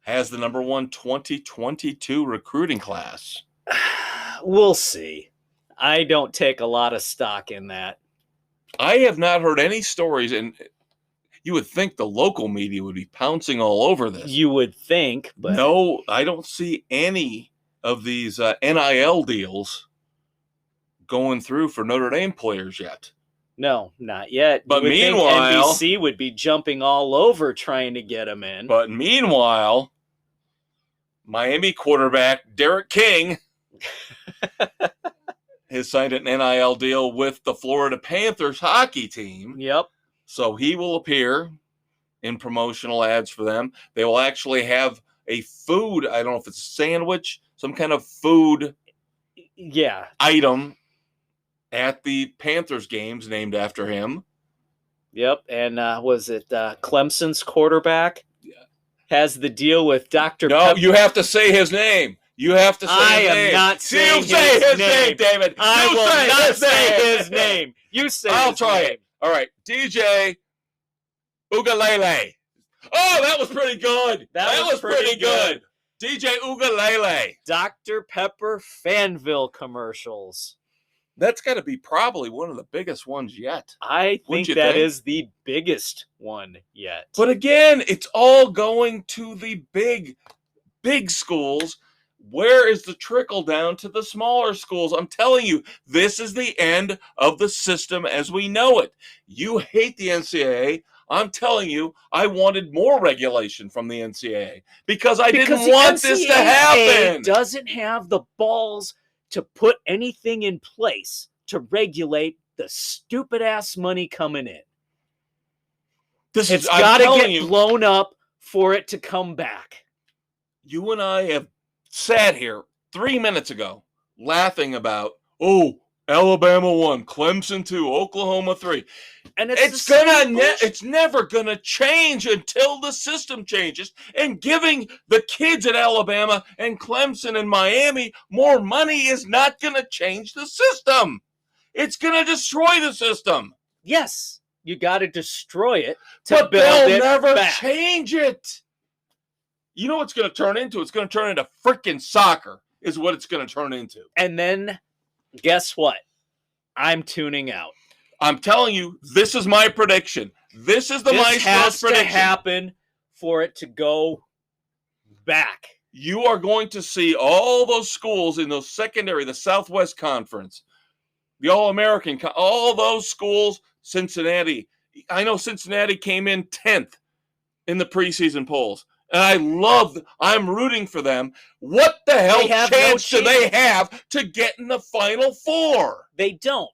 has the number 1 2022 recruiting class. We'll see. I don't take a lot of stock in that. I have not heard any stories, and you would think the local media would be pouncing all over this. You would think, but no, I don't see any of these NIL deals going through for Notre Dame players yet. No, not yet. But meanwhile, NBC would be jumping all over trying to get them in. But meanwhile, Miami quarterback Derek King has signed an NIL deal with the Florida Panthers hockey team. Yep. So he will appear in promotional ads for them. They will actually have a food, I don't know if it's a sandwich, some kind of food item at the Panthers games named after him. Yep. And was it Clemson's quarterback? Has the deal with Dr. No, you have to say his name. You have to say his name. I am not saying his name, David. I will not say his name. You say I'll try it. All right. DJ Ugalele. Oh, that was pretty good. That was pretty good. DJ Ugalele. Dr. Pepper Fanville commercials. That's got to be probably one of the biggest ones yet. I think that is the biggest one yet. But again, it's all going to the big schools. Where is the trickle down to the smaller schools? I'm telling you, this is the end of the system as we know it. You hate the NCAA. I'm telling you, I wanted more regulation from the NCAA because I didn't want this to happen. Doesn't have the balls to put anything in place to regulate the stupid ass money coming in. It's got to get blown up for it to come back. You and I have sat here 3 minutes ago laughing about, Alabama 1, Clemson 2, Oklahoma 3. And it's never gonna change until the system changes. And giving the kids at Alabama and Clemson and Miami more money is not gonna change the system. It's gonna destroy the system. Yes, you got to destroy it but they'll never change it. You know what it's going to turn into? It's going to turn into freaking soccer is what it's going to turn into. And then guess what? I'm tuning out. I'm telling you, this is my prediction. This is the Maestro's prediction. This has to happen for it to go back. You are going to see all those schools in those secondary, the Southwest Conference, the All-American, all those schools, Cincinnati. I know Cincinnati came in 10th in the preseason polls. And I'm rooting for them. What the hell chance do they have to get in the Final Four? They don't.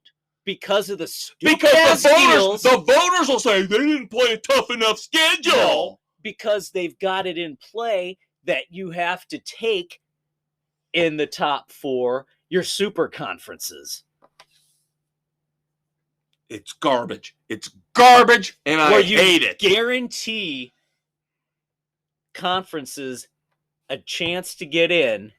Because of the stupid deals. The voters will say they didn't play a tough enough schedule. No, because they've got it in play that you have to take in the top 4 your super conferences. It's garbage. It's garbage, and I hate it. Guarantee conferences a chance to get in.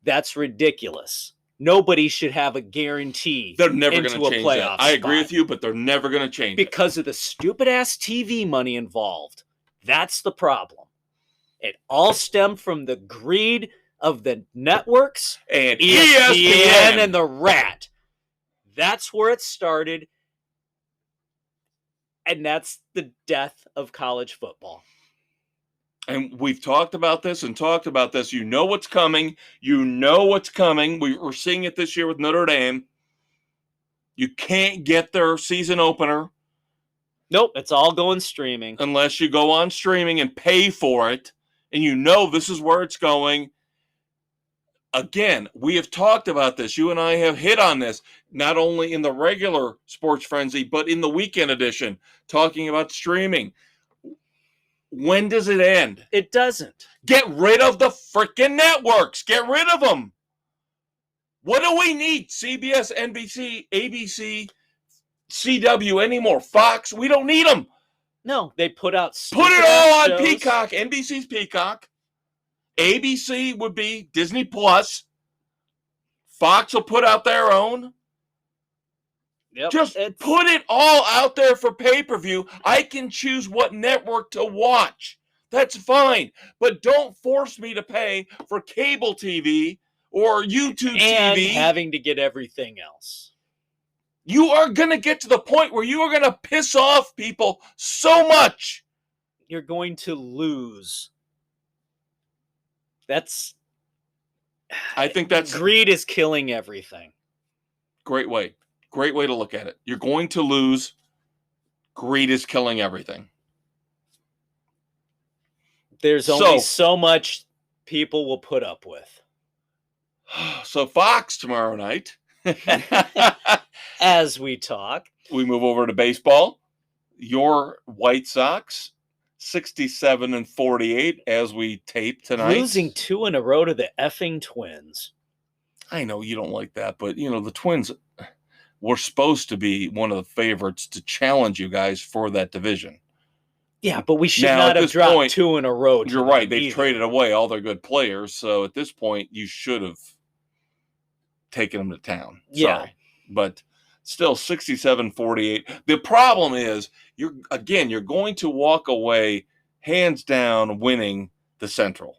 That's ridiculous. Nobody should have a guarantee. They're never going to change that. I agree with you, but they're never going to change it. Because of the stupid-ass TV money involved. That's the problem. It all stemmed from the greed of the networks and ESPN and the rat. That's where it started. And that's the death of college football. And we've talked about this. You know what's coming. We're seeing it this year with Notre Dame. You can't get their season opener. Nope, it's all going streaming. Unless you go on streaming and pay for it. And you know this is where it's going. Again, we have talked about this. You and I have hit on this, not only in the regular Sports Frenzy, but in the weekend edition, talking about streaming. When does it end? It doesn't. Get rid of the freaking networks. Get rid of them. What do we need? CBS, NBC, ABC, CW anymore? Fox? We don't need them. No, they put out. Put it all on Peacock. NBC's Peacock. ABC would be Disney Plus. Fox will put out their own. Yep, just put it all out there for pay-per-view. I can choose what network to watch. That's fine. But don't force me to pay for cable TV or YouTube and TV. Having to get everything else. You are going to get to the point where you are going to piss off people so much. You're going to lose. I think that's... Greed is killing everything. Great way. Great way to look at it. You're going to lose. Greed is killing everything. There's only so much people will put up with. So Fox tomorrow night. As we talk. We move over to baseball. Your White Sox, 67-48 as we tape tonight. Losing 2 in a row to the effing Twins. I know you don't like that, but, the Twins... We're supposed to be one of the favorites to challenge you guys for that division. Yeah, but we should not have dropped 2 in a row. You're right. They've traded away all their good players. So at this point, you should have taken them to town. Yeah. Sorry. But still 67-48. The problem is, you're going to walk away hands down winning the Central.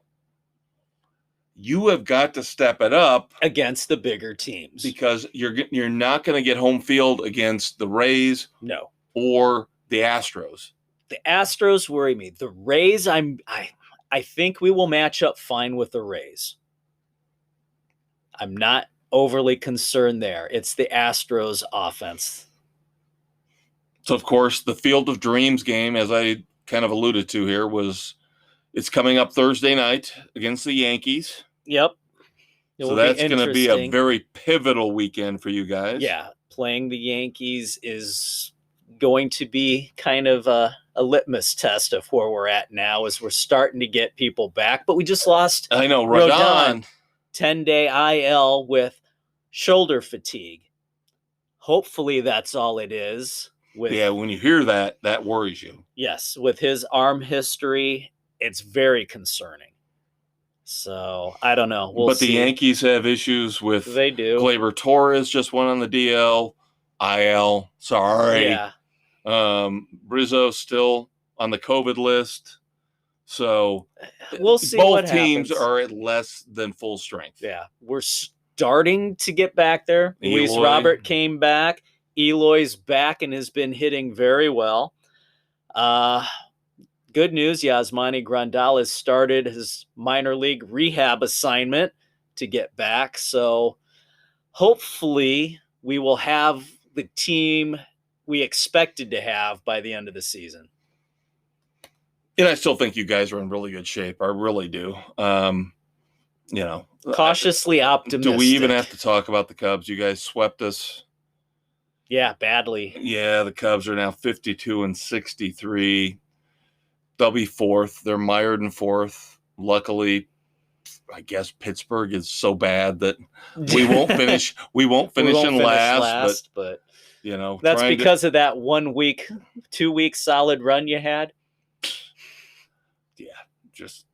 You have got to step it up against the bigger teams because you're not going to get home field against the Rays, no, or the Astros. The Astros worry me. The Rays, I think we will match up fine with the Rays. I'm not overly concerned there. It's the Astros offense. So of course, the Field of Dreams game, as I kind of alluded to here, it's coming up Thursday night against the Yankees. Yep. So that's going to be a very pivotal weekend for you guys. Yeah. Playing the Yankees is going to be kind of a litmus test of where we're at now as we're starting to get people back. But we just lost I know, Rodon, 10-day IL with shoulder fatigue. Hopefully that's all it is. When you hear that, that worries you. Yes, with his arm history, it's very concerning. So, I don't know. We'll see. The Yankees have issues with They do. Gleyber Torres just went on the IL. Sorry. Yeah. Rizzo's still on the COVID list. So we'll see. Both teams are at less than full strength. Yeah. We're starting to get back there. Luis Robert came back. Eloy's back and has been hitting very well. Good news, Yasmani Grandal has started his minor league rehab assignment to get back. So hopefully we will have the team we expected to have by the end of the season. And I still think you guys are in really good shape. I really do. Cautiously optimistic. Do we even have to talk about the Cubs? You guys swept us. Yeah, badly. Yeah, the Cubs are now 52-63. They'll be fourth. They're mired in fourth. Luckily, I guess Pittsburgh is so bad that we won't finish. We won't finish in last. But that's because of that 1 week, 2 week solid run you had. Yeah,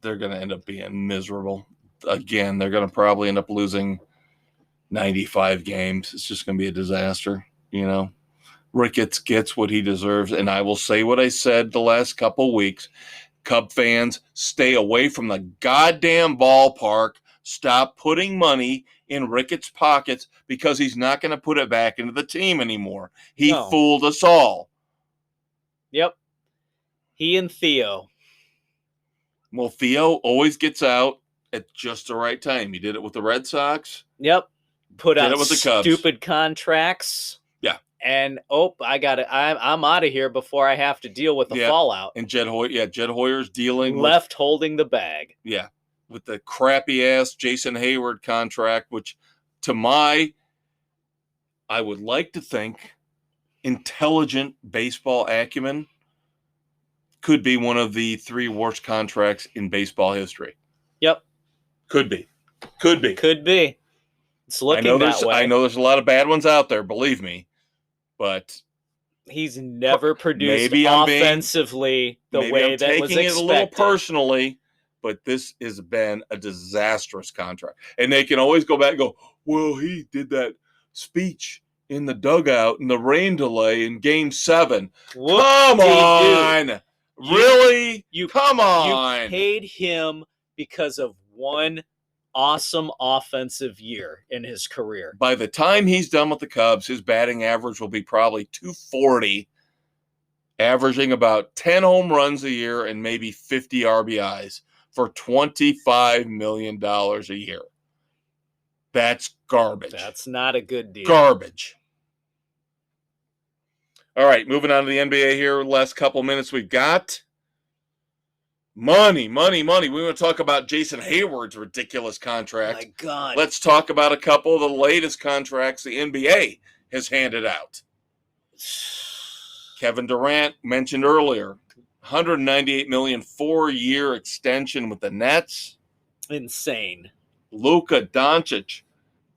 they're going to end up being miserable again. They're going to probably end up losing 95 games. It's just going to be a disaster. Ricketts gets what he deserves, and I will say what I said the last couple weeks. Cub fans, stay away from the goddamn ballpark. Stop putting money in Ricketts' pockets because he's not going to put it back into the team anymore. He fooled us all. Yep. He and Theo. Well, Theo always gets out at just the right time. He did it with the Red Sox. Yep. Put out with the Cubs. Stupid contracts. Yeah. And I got it. I'm out of here before I have to deal with the fallout. And Jed Hoyer's dealing holding the bag. Yeah, with the crappy ass Jason Hayward contract, which I would like to think, intelligent baseball acumen could be one of the 3 worst contracts in baseball history. Yep, could be. It's looking that way. I know there's a lot of bad ones out there. Believe me. But he's never produced offensively the way that was expected. Taking it a little personally, but this has been a disastrous contract. And they can always go back and go, well, he did that speech in the dugout in the rain delay in Game 7. Come on! Really? Come on! You paid him because of one awesome offensive year in his career. By the time he's done with the Cubs, his batting average will be probably .240, averaging about 10 home runs a year and maybe 50 RBIs for $25 million a year. That's garbage. That's not a good deal. Garbage. All right, moving on to the NBA here. Last couple minutes we've got. Money. We want to talk about Jason Hayward's ridiculous contract. My God. Let's talk about a couple of the latest contracts the NBA has handed out. Kevin Durant, mentioned earlier, $198 million 4-year extension with the Nets. Insane. Luka Doncic,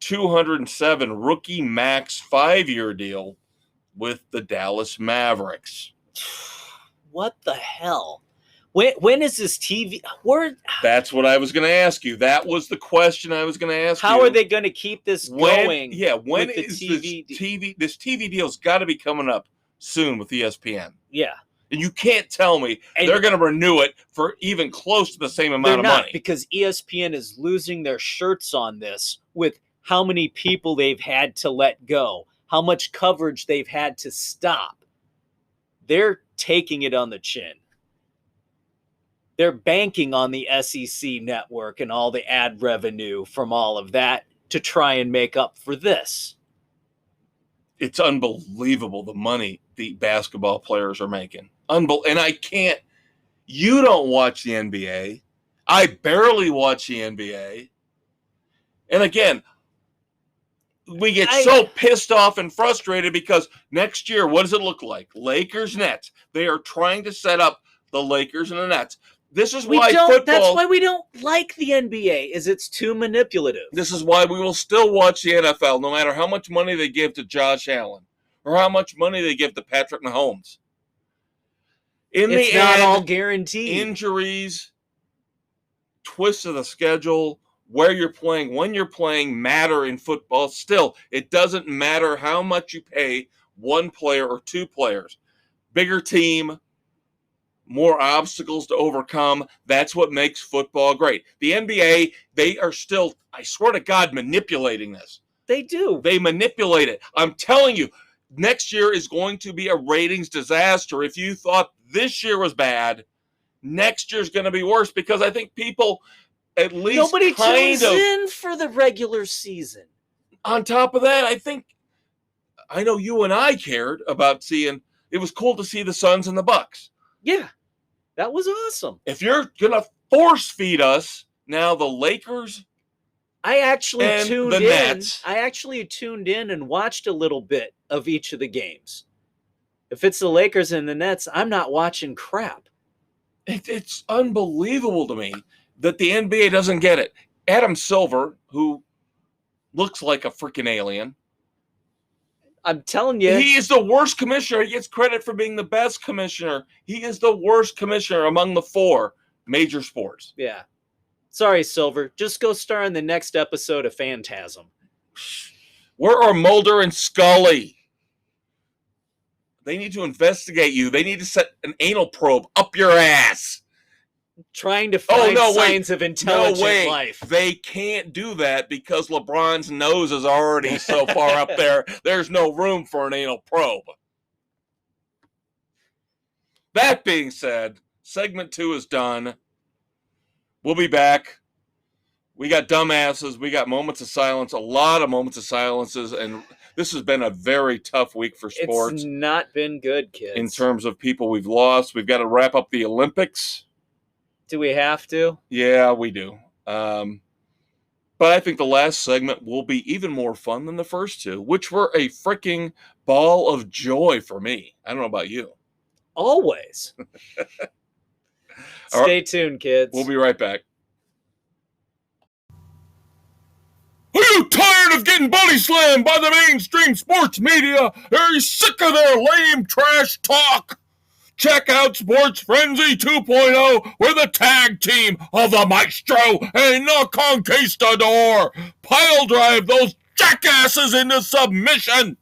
$207 rookie max 5-year deal with the Dallas Mavericks. What the hell? When is this TV? That's what I was going to ask you. That was the question I was going to ask you. How are they going to keep this going? When is this TV deal's got to be coming up soon with ESPN. Yeah. And you can't tell me they're going to renew it for even close to the same amount of money. Because ESPN is losing their shirts on this with how many people they've had to let go, how much coverage they've had to stop. They're taking it on the chin. They're banking on the SEC network and all the ad revenue from all of that to try and make up for this. It's unbelievable the money the basketball players are making. And I can't. You don't watch the NBA. I barely watch the NBA. And again, we get so pissed off and frustrated because next year, what does it look like? Lakers Nets. They are trying to set up the Lakers and the Nets. This is why football. That's why we don't like the NBA. Is it's too manipulative. This is why we will still watch the NFL, no matter how much money they give to Josh Allen or how much money they give to Patrick Mahomes. It's not all guaranteed. Injuries, twists of the schedule, where you're playing, when you're playing matter in football. Still, it doesn't matter how much you pay one player or two players. Bigger team, more obstacles to overcome. That's what makes football great. The NBA, they are still, I swear to God, manipulating this. They do. They manipulate it. I'm telling you, next year is going to be a ratings disaster. If you thought this year was bad, next year's going to be worse because I think people at least nobody tunes in for the regular season. On top of that, I know you and I cared about seeing, it was cool to see the Suns and the Bucks. Yeah, that was awesome. If you're going to force feed us now the Lakers, I actually tuned in. Nets. I actually tuned in and watched a little bit of each of the games. If it's the Lakers and the Nets, I'm not watching crap. It's unbelievable to me that the NBA doesn't get it. Adam Silver, who looks like a freaking alien. I'm telling you. He is the worst commissioner. He gets credit for being the best commissioner. He is the worst commissioner among the four major sports. Yeah. Sorry, Silver. Just go star in the next episode of Phantasm. Where are Mulder and Scully? They need to investigate you. They need to set an anal probe up your ass. Trying to find signs of intelligent life. They can't do that because LeBron's nose is already so far up there. There's no room for an anal probe. That being said, segment 2 is done. We'll be back. We got dumbasses. We got moments of silence, a lot of moments of silences, and this has been a very tough week for sports. It's not been good, kids. In terms of people we've lost. We've got to wrap up the Olympics. Do we have to? Yeah, we do. But I think the last segment will be even more fun than the first two, which were a freaking ball of joy for me. I don't know about you. Always. Stay tuned, kids. We'll be right back. Are you tired of getting body slammed by the mainstream sports media? Are you sick of their lame trash talk? Check out Sports Frenzy 2.0 with a tag team of the Maestro and the Conquistador. Pile drive those jackasses into submission.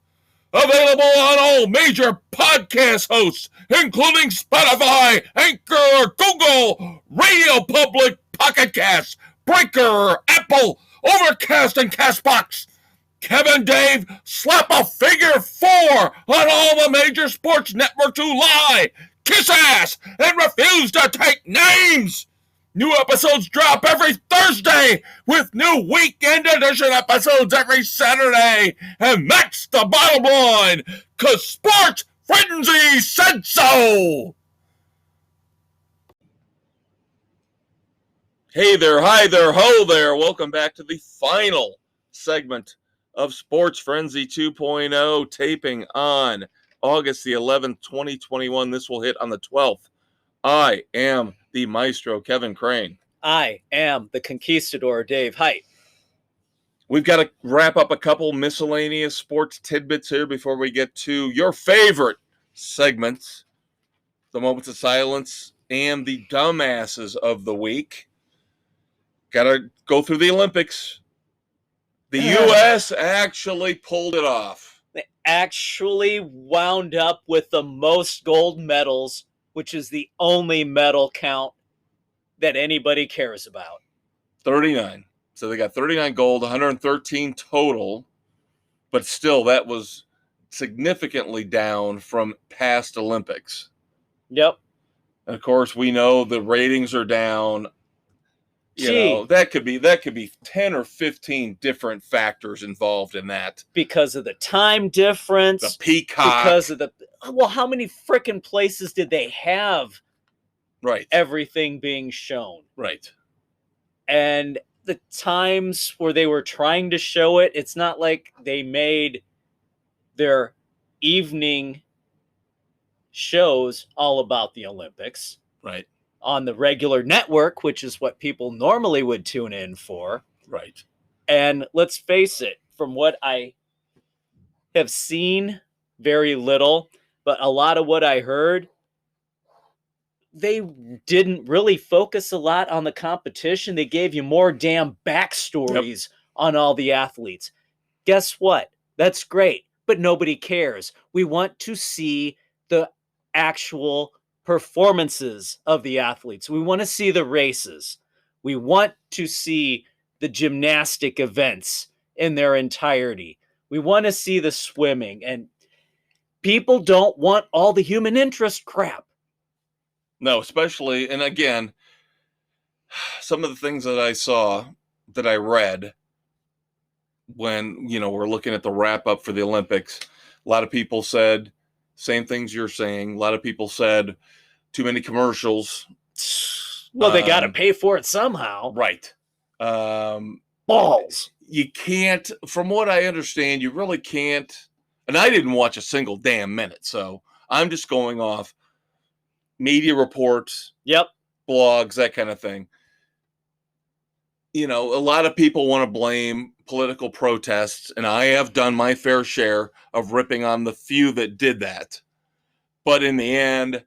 Available on all major podcast hosts, including Spotify, Anchor, Google, Radio Public, Pocket Cast, Breaker, Apple, Overcast, and CastBox. Kev and Dave slap a figure 4 on all the major sports networks who lie, kiss ass, and refuse to take names. New episodes drop every Thursday with new weekend edition episodes every Saturday. And that's the bottom line, because Sports Frenzy said so. Hey there, hi there, ho there. Welcome back to the final segment of Sports Frenzy 2.0, taping on August the 11th, 2021. This will hit on the 12th. I am the Maestro, Kevin Crane. I am the Conquistador, Dave Height. We've got to wrap up a couple miscellaneous sports tidbits here before we get to your favorite segments, the moments of silence and the dumbasses of the week. Got to go through the Olympics. The U.S. actually pulled it off. They actually wound up with the most gold medals, which is the only medal count that anybody cares about. 39. So they got 39 gold, 113 total. But still, that was significantly down from past Olympics. Yep. And of course, we know the ratings are down. You know, that could be 10 or 15 different factors involved in that. Because of the time difference. The peacock. Because of how many frickin' places did they have? Right. Everything being shown. Right. And the times where they were trying to show it, it's not like they made their evening shows all about the Olympics Right. on the regular network, which is what people normally would tune in for. Right. And let's face it, from what I have seen, very little, but a lot of what I heard, they didn't really focus a lot on the competition. They gave you more damn backstories on all the athletes. Guess what? That's great, but nobody cares. We want to see the actual performances of the athletes. We want to see the races. We want to see the gymnastic events in their entirety. We want to see the swimming, and people don't want all the human interest crap. No, especially, and again, some of the things that I saw, that I read when, we're looking at the wrap up for the Olympics, a lot of people said same things you're saying. A lot of people said too many commercials. Well, they got to pay for it somehow. Right. Balls. You can't, from what I understand, you really can't. And I didn't watch a single damn minute, so I'm just going off media reports, blogs, that kind of thing. A lot of people want to blame political protests, and I have done my fair share of ripping on the few that did that. But in the end,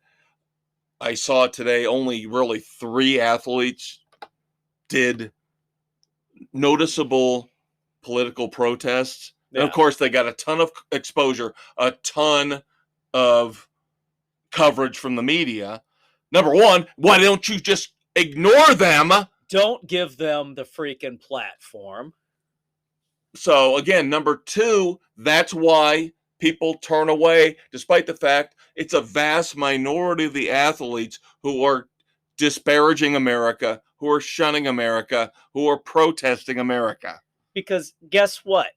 I saw today only really 3 athletes did noticeable political protests. Yeah. And of course, they got a ton of exposure, a ton of coverage from the media. Number one, why don't you just ignore them? Don't give them the freaking platform. So again, number 2, that's why people turn away, despite the fact it's a vast minority of the athletes who are disparaging America, who are shunning America, who are protesting America. Because guess what?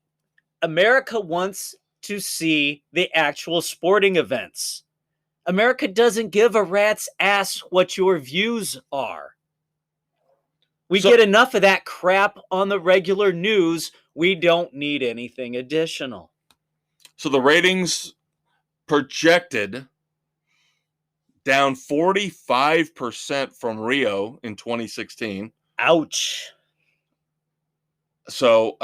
America wants to see the actual sporting events. America doesn't give a rat's ass what your views are. We get enough of that crap on the regular news. We don't need anything additional. So the ratings projected down 45% from Rio in 2016. Ouch. So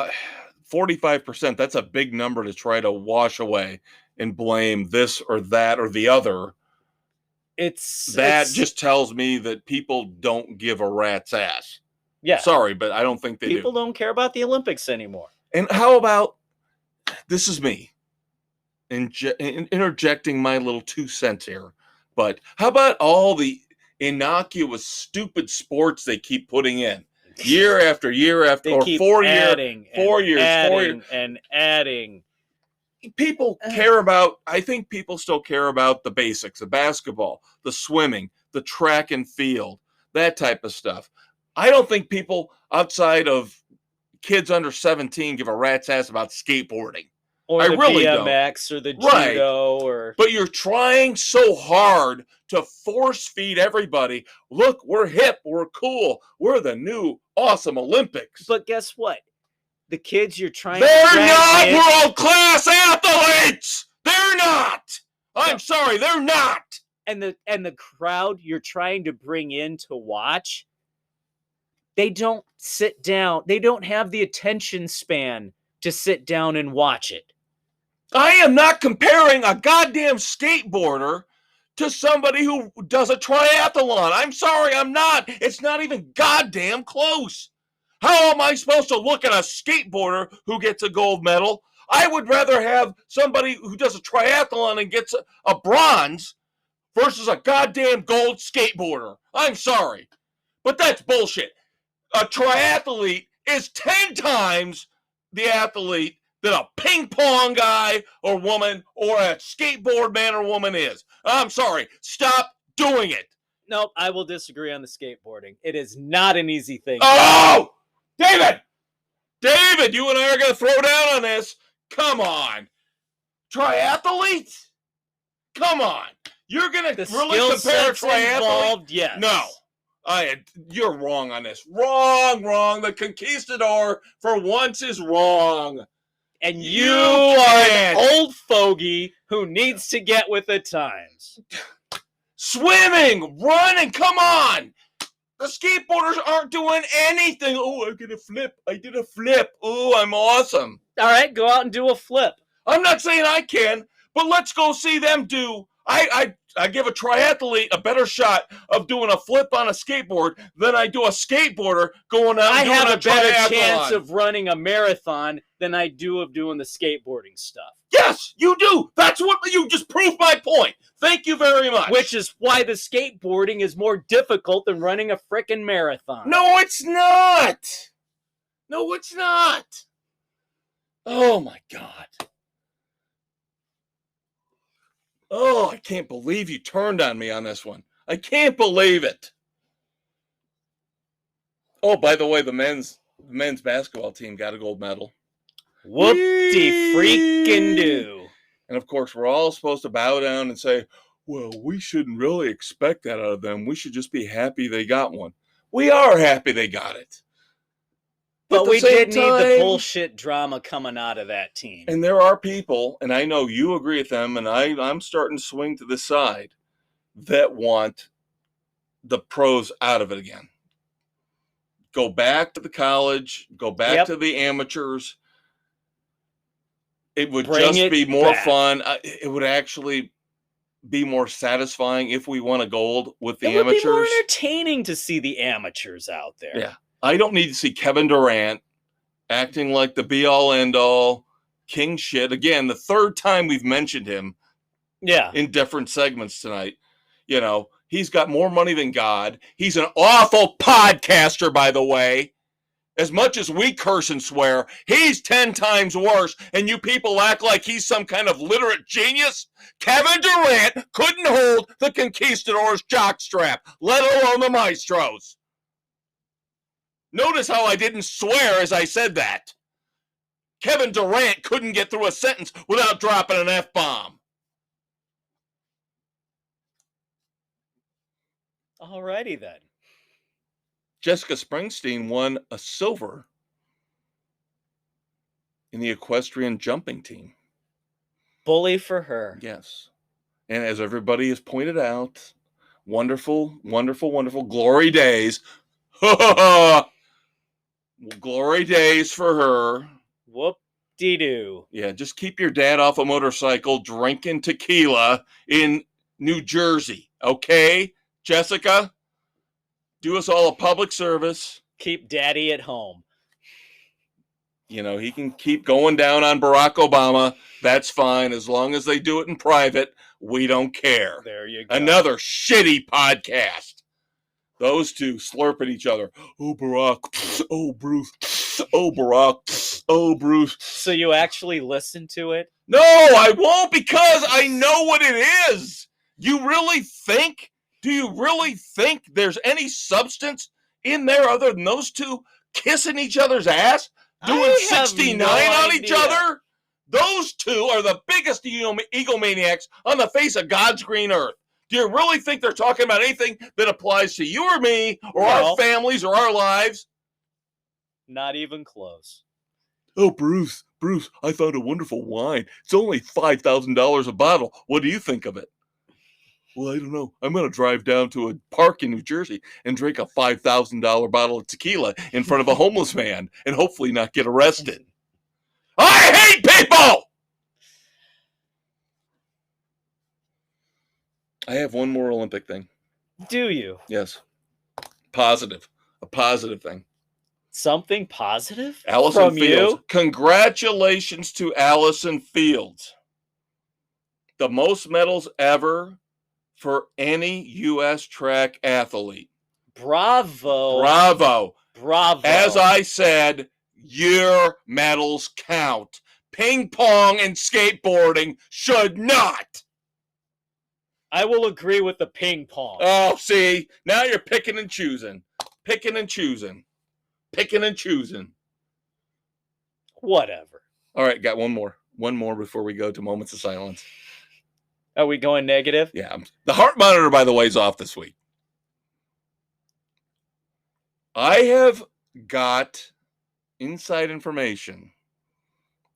45%, that's a big number to try to wash away and blame this or that or the other. That just tells me that people don't give a rat's ass. Yeah. Sorry, but I don't think they do. People don't care about the Olympics anymore. And how about, this is me interjecting my little 2 cents here, but how about all the innocuous, stupid sports they keep putting in year after year after, or 4 years, 4 years, and adding. People care about, I think people still care about the basics, the basketball, the swimming, the track and field, that type of stuff. I don't think people outside of kids under 17 give a rat's ass about skateboarding. Or the really BMX don't. Or the judo. Right. Or... But you're trying so hard to force feed everybody, look, we're hip, we're cool, we're the new awesome Olympics. But guess what? The kids you're trying They're not world-class athletes! They're not! I'm sorry, they're not! And the crowd you're trying to bring in to watch, they don't sit down. They don't have the attention span to sit down and watch it. I am not comparing a goddamn skateboarder to somebody who does a triathlon. I'm sorry, I'm not. It's not even goddamn close. How am I supposed to look at a skateboarder who gets a gold medal? I would rather have somebody who does a triathlon and gets a bronze versus a goddamn gold skateboarder. I'm sorry, but that's bullshit. A triathlete is 10 times the athlete that a ping pong guy or woman or a skateboard man or woman is. I'm sorry. Stop doing it. Nope, I will disagree on the skateboarding. It is not an easy thing. Oh! David, you and I are going to throw down on this. Come on. Triathletes? Come on. You're going to really compare triathletes? Yes. No. You're wrong on this. Wrong. The conquistador for once is wrong. And you are an old fogey who needs to get with the times. Swimming, running, come on. The skateboarders aren't doing anything. Oh, I did a flip. Oh, I'm awesome. All right, go out and do a flip. I'm not saying I can, but let's go see them do. I give a triathlete a better shot of doing a flip on a skateboard than I do a skateboarder going out and doing a triathlon. I have a better chance of running a marathon than I do of doing the skateboarding stuff. Yes, you do. That's what you just proved my point. Thank you very much. Which is why the skateboarding is more difficult than running a frickin' marathon. No, it's not. Oh, my God. Oh, I can't believe you turned on me on this one. I can't believe it. Oh, by the way, the men's basketball team got a gold medal. Whoop-de-freaking-do. And, of course, we're all supposed to bow down and say, well, we shouldn't really expect that out of them. We should just be happy they got one. We are happy they got it. But we did need the bullshit drama coming out of that team. And there are people, and I know you agree with them, and I'm starting to swing to the side, that want the pros out of it again. Go back to the college, go back to the amateurs. It would just be more fun. It would actually be more satisfying if we won a gold with the amateurs. It would be more entertaining to see the amateurs out there. Yeah. I don't need to see Kevin Durant acting like the be-all, end-all king shit. Again, the third time we've mentioned him in different segments tonight. You know, he's got more money than God. He's an awful podcaster, by the way. As much as we curse and swear, he's 10 times worse, and you people act like he's some kind of literate genius. Kevin Durant couldn't hold the Conquistadors' jockstrap, let alone the Maestros. Notice how I didn't swear as I said that. Kevin Durant couldn't get through a sentence without dropping an F-bomb. Alrighty then. Jessica Springsteen won a silver in the equestrian jumping team. Bully for her. Yes. And as everybody has pointed out, wonderful glory days. Glory days for her. Whoop-de-doo. Yeah, just keep your dad off a motorcycle drinking tequila in New Jersey. Okay, Jessica? Do us all a public service. Keep daddy at home. You know, he can keep going down on Barack Obama. That's fine. As long as they do it in private, we don't care. There you go. Another shitty podcast. Those two slurp at each other. Oh, Barack. Oh, Bruce. Oh, Barack. Oh, Bruce. So you actually listen to it? No, I won't, because I know what it is. You really think? Do you really think there's any substance in there other than those two kissing each other's ass? Doing 69 on each other? Those two are the biggest egomaniacs on the face of God's green earth. Do you really think they're talking about anything that applies to you or me or our families or our lives? Not even close. Oh, Bruce, I found a wonderful wine. It's only $5,000 a bottle. What do you think of it? Well, I don't know. I'm going to drive down to a park in New Jersey and drink a $5,000 bottle of tequila in front of a homeless man and hopefully not get arrested. I hate people! I have one more Olympic thing. Do you? Yes. Positive. A positive thing. Something positive? Allison from Fields. You? Congratulations to Allison Fields. The most medals ever for any U.S. track athlete. Bravo. Bravo. Bravo. As I said, your medals count. Ping pong and skateboarding should not. I will agree with the ping pong. Oh, see, now you're picking and choosing. Picking and choosing. Picking and choosing. Whatever. All right, got one more. One more before we go to moments of silence. Are we going negative? Yeah. The heart monitor, by the way, is off this week. I have got inside information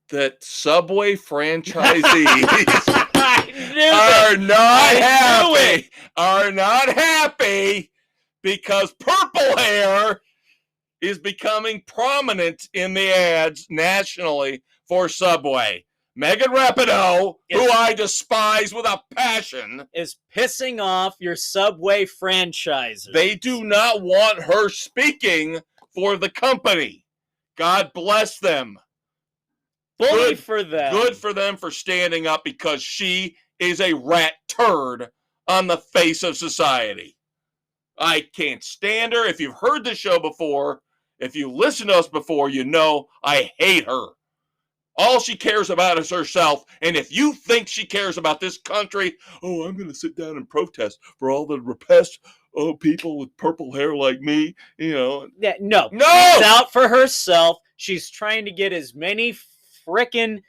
that Subway franchisees are not happy because purple hair is becoming prominent in the ads nationally for Subway. Megan Rapinoe, who I despise with a passion, is pissing off your Subway franchisers. They do not want her speaking for the company. God bless them. Bully for them. Good for them for standing up, because she is a rat turd on the face of society. I can't stand her. If you've heard the show before, if you listen to us before, you know I hate her. All she cares about is herself. And if you think she cares about this country, oh, I'm going to sit down and protest for all the repressed people with purple hair like me, you know. Yeah, no. She's out for herself. She's trying to get as many frickin'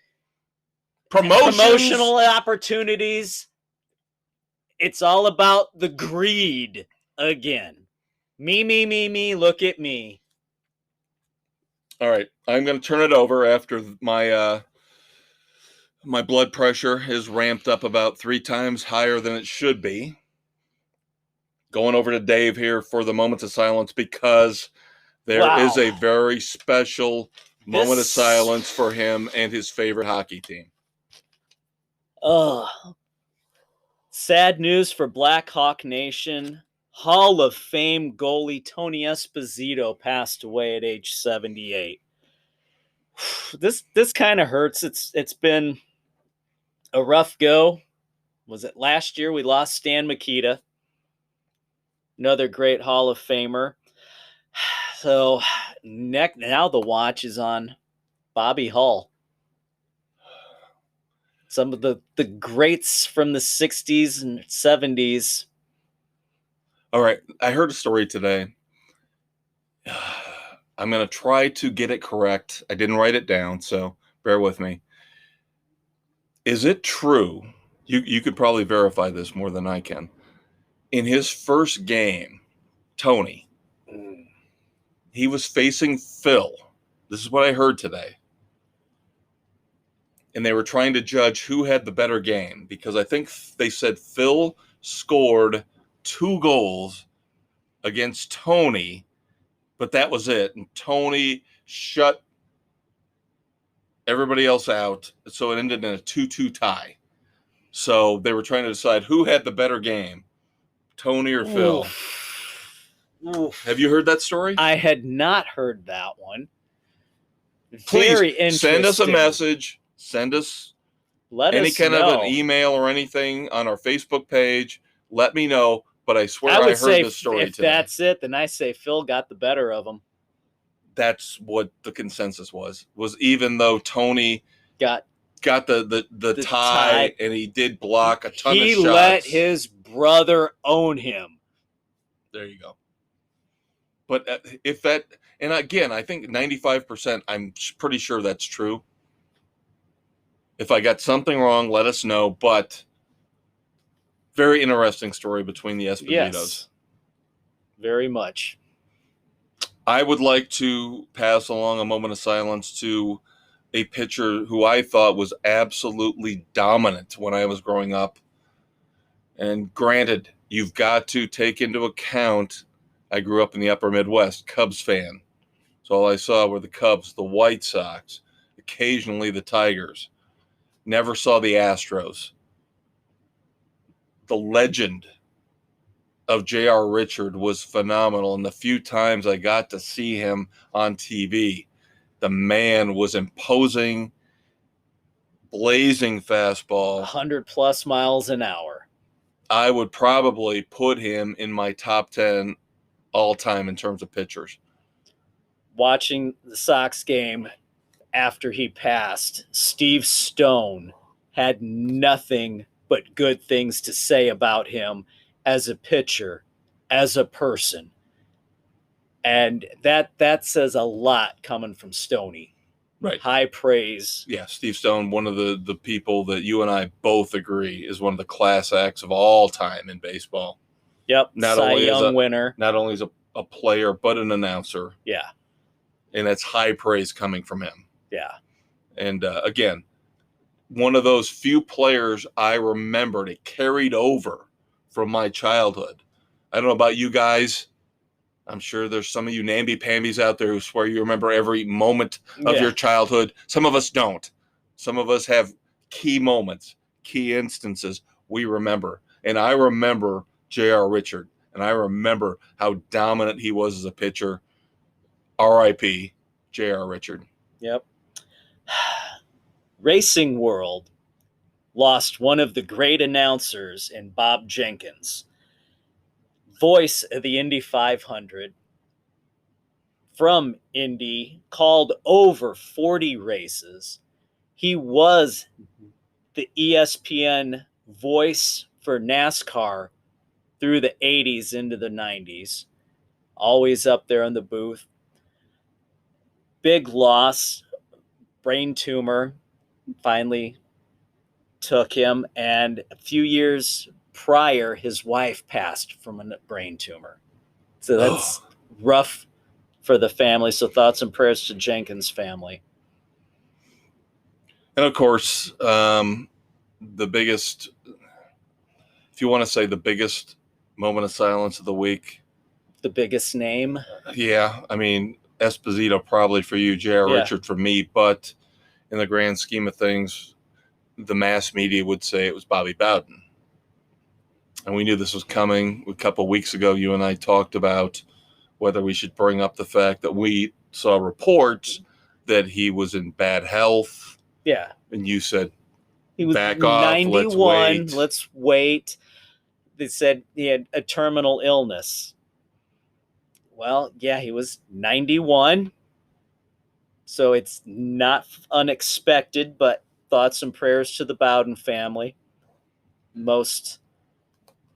promotional opportunities. It's all about the greed again. Me, look at me. All right, I'm going to turn it over after my my blood pressure is ramped up about 3 times higher than it should be. Going over to Dave here for the moments of silence, because there is a very special moment of silence for him and his favorite hockey team. Sad news for Black Hawk Nation. Hall of Fame goalie Tony Esposito passed away at age 78. This kind of hurts. It's been a rough go. Was it last year we lost Stan Mikita, another great Hall of Famer. So now the watch is on Bobby Hull. Some of the greats from the 60s and 70s. All right, I heard a story today. I'm going to try to get it correct. I didn't write it down, so bear with me. Is it true? You could probably verify this more than I can. In his first game, Tony, he was facing Phil. This is what I heard today. And they were trying to judge who had the better game, because I think they said Phil scored 2 goals against Tony, but that was it. And Tony shut everybody else out, so it ended in a 2-2 tie. So they were trying to decide who had the better game, Tony or Phil. Oof. Have you heard that story? I had not heard that one. Please send us a message. Send us any kind of an email or anything on our Facebook page. Let me know. But I swear I heard this story today. If that's it, then I say Phil got the better of him. That's what the consensus was even though Tony got the tie, and he did block a ton of shots. He let his brother own him. There you go. But if that, and again, I think 95%, I'm pretty sure that's true. If I got something wrong, let us know. But very interesting story between the Espositos. Yes, very much. I would like to pass along a moment of silence to a pitcher who I thought was absolutely dominant when I was growing up. And granted, you've got to take into account, I grew up in the upper Midwest, Cubs fan. So all I saw were the Cubs, the White Sox, occasionally the Tigers. Never saw the Astros. The legend of J.R. Richard was phenomenal. And the few times I got to see him on TV, the man was imposing, blazing fastball. 100+ miles an hour. I would probably put him in my top 10 all time in terms of pitchers. Watching the Sox game after he passed, Steve Stone had nothing but good things to say about him as a pitcher, as a person. And that says a lot coming from Stoney. Right. High praise. Yeah, Steve Stone, one of the people that you and I both agree is one of the class acts of all time in baseball. Yep, Cy Young winner. Not only as a a player, but an announcer. Yeah. And that's high praise coming from him. Yeah. And again, one of those few players I remembered, it carried over from my childhood. I don't know about you guys. I'm sure there's some of you namby-pambies out there who swear you remember every moment of your childhood. Some of us don't. Some of us have key moments, key instances we remember. And I remember J.R. Richard, and I remember how dominant he was as a pitcher. R.I.P. J.R. Richard. Yep. Racing world lost one of the great announcers in Bob Jenkins, voice of the Indy 500, from Indy, called over 40 races. He was the ESPN voice for NASCAR through the 80s into the 90s, always up there in the booth. Big loss, brain tumor finally took him, and a few years prior, his wife passed from a brain tumor. So that's rough for the family. So thoughts and prayers to Jenkins' family. And of course, the biggest, if you want to say the biggest moment of silence of the week. The biggest name? Yeah, I mean, Esposito probably for you, J.R. Richard for me, but in the grand scheme of things, the mass media would say it was Bobby Bowden. And we knew this was coming. A couple of weeks ago, you and I talked about whether we should bring up the fact that we saw reports that he was in bad health. Yeah. And you said, he was back off, 91, let's wait. They said he had a terminal illness. Well, yeah, he was 91. So it's not unexpected, but thoughts and prayers to the Bowden family. Most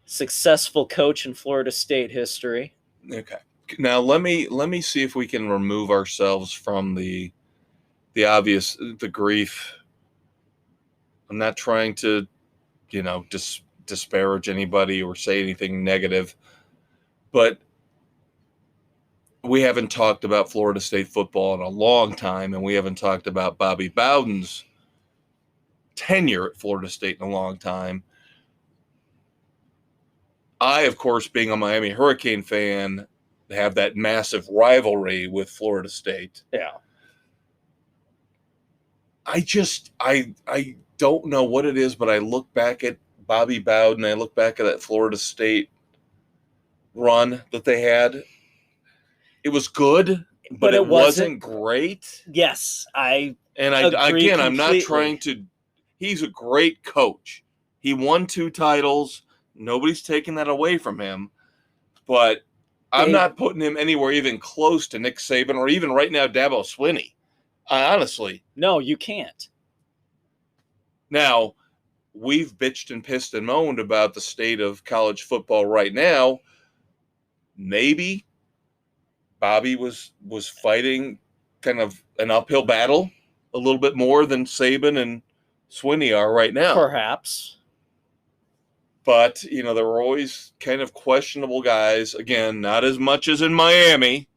successful coach in Florida State history. Okay. Now let me see if we can remove ourselves from the obvious, the grief. I'm not trying to, disparage anybody or say anything negative, but we haven't talked about Florida State football in a long time, and we haven't talked about Bobby Bowden's tenure at Florida State in a long time. I, of course, being a Miami Hurricane fan, have that massive rivalry with Florida State. Yeah. I don't know what it is, but I look back at Bobby Bowden, I look back at that Florida State run that they had. It was good, but it wasn't great. Yes, I'm not trying to. He's a great coach. He won 2 titles. Nobody's taking that away from him. But I'm not putting him anywhere even close to Nick Saban or even right now Dabo Swinney. Honestly. No, you can't. Now, we've bitched and pissed and moaned about the state of college football right now. Maybe Bobby was fighting kind of an uphill battle a little bit more than Saban and Swinney are right now. Perhaps. But, there were always kind of questionable guys. Again, not as much as in Miami.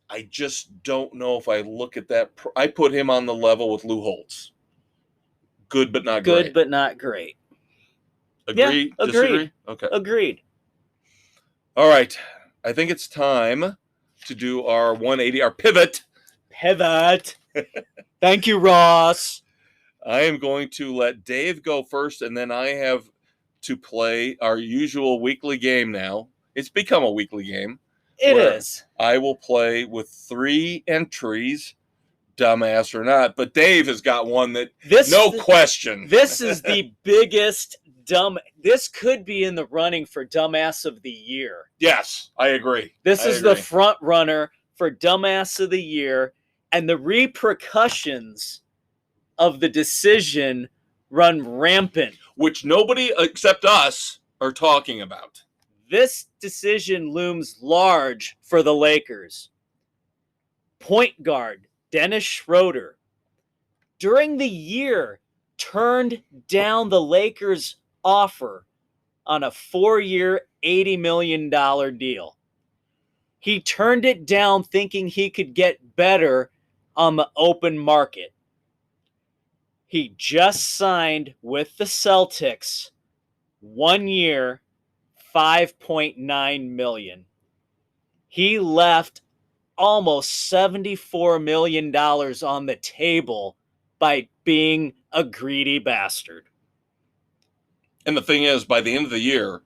I just don't know if I look at that. I put him on the level with Lou Holtz. Good, but not great. Good, but not great. Agree? Yeah, disagree? Okay. Agreed. All right. I think it's time to do our 180, our pivot. Pivot. Thank you, Ross. I am going to let Dave go first, and then I have to play our usual weekly game now. It's become a weekly game. It is. I will play with 3 entries, dumbass or not. But Dave has got one that, no question. This is the biggest this could be in the running for dumbass of the year. Yes, I agree. This is the front runner for dumbass of the year, and the repercussions of the decision run rampant. Which nobody except us are talking about. This decision looms large for the Lakers. Point guard Dennis Schroeder, during the year, turned down the Lakers' offer on a 4-year, $80 million deal. He turned it down thinking he could get better on the open market. He just signed with the Celtics 1 year, $5.9 million. He left almost $74 million on the table by being a greedy bastard. And the thing is, by the end of the year,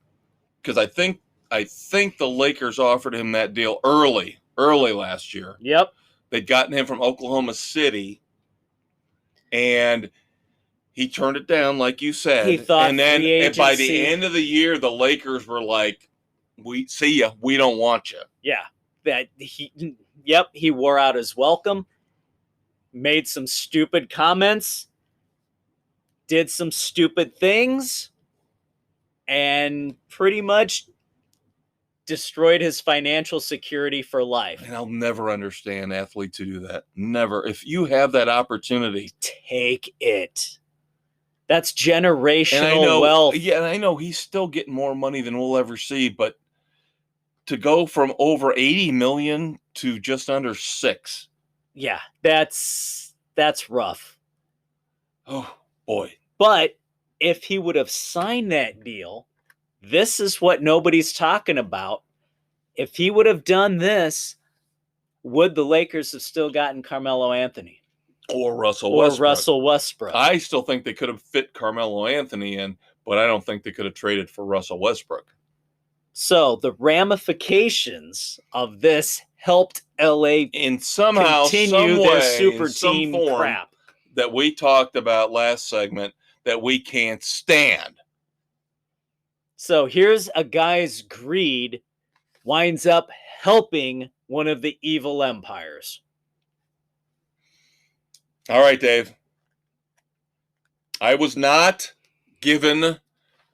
because I think the Lakers offered him that deal early last year. Yep. They'd gotten him from Oklahoma City, and he turned it down, like you said. He thought and then free agency, by the end of the year, the Lakers were like, "We see ya. We don't want you." Yeah, he wore out his welcome, made some stupid comments, did some stupid things, and pretty much destroyed his financial security for life. And I'll never understand athletes who do that. Never. If you have that opportunity, take it. That's generational wealth. Yeah, and I know he's still getting more money than we'll ever see, but to go from over 80 million to just under 6. Yeah, that's rough. Oh, boy. But if he would have signed that deal, this is what nobody's talking about. If he would have done this, would the Lakers have still gotten Carmelo Anthony? Or Russell Westbrook. I still think they could have fit Carmelo Anthony in, but I don't think they could have traded for Russell Westbrook. So the ramifications of this helped LA in somehow, continue some their way, super some team form crap that we talked about last segment that we can't stand. So here's a guy's greed winds up helping one of the evil empires. All right, Dave. I was not given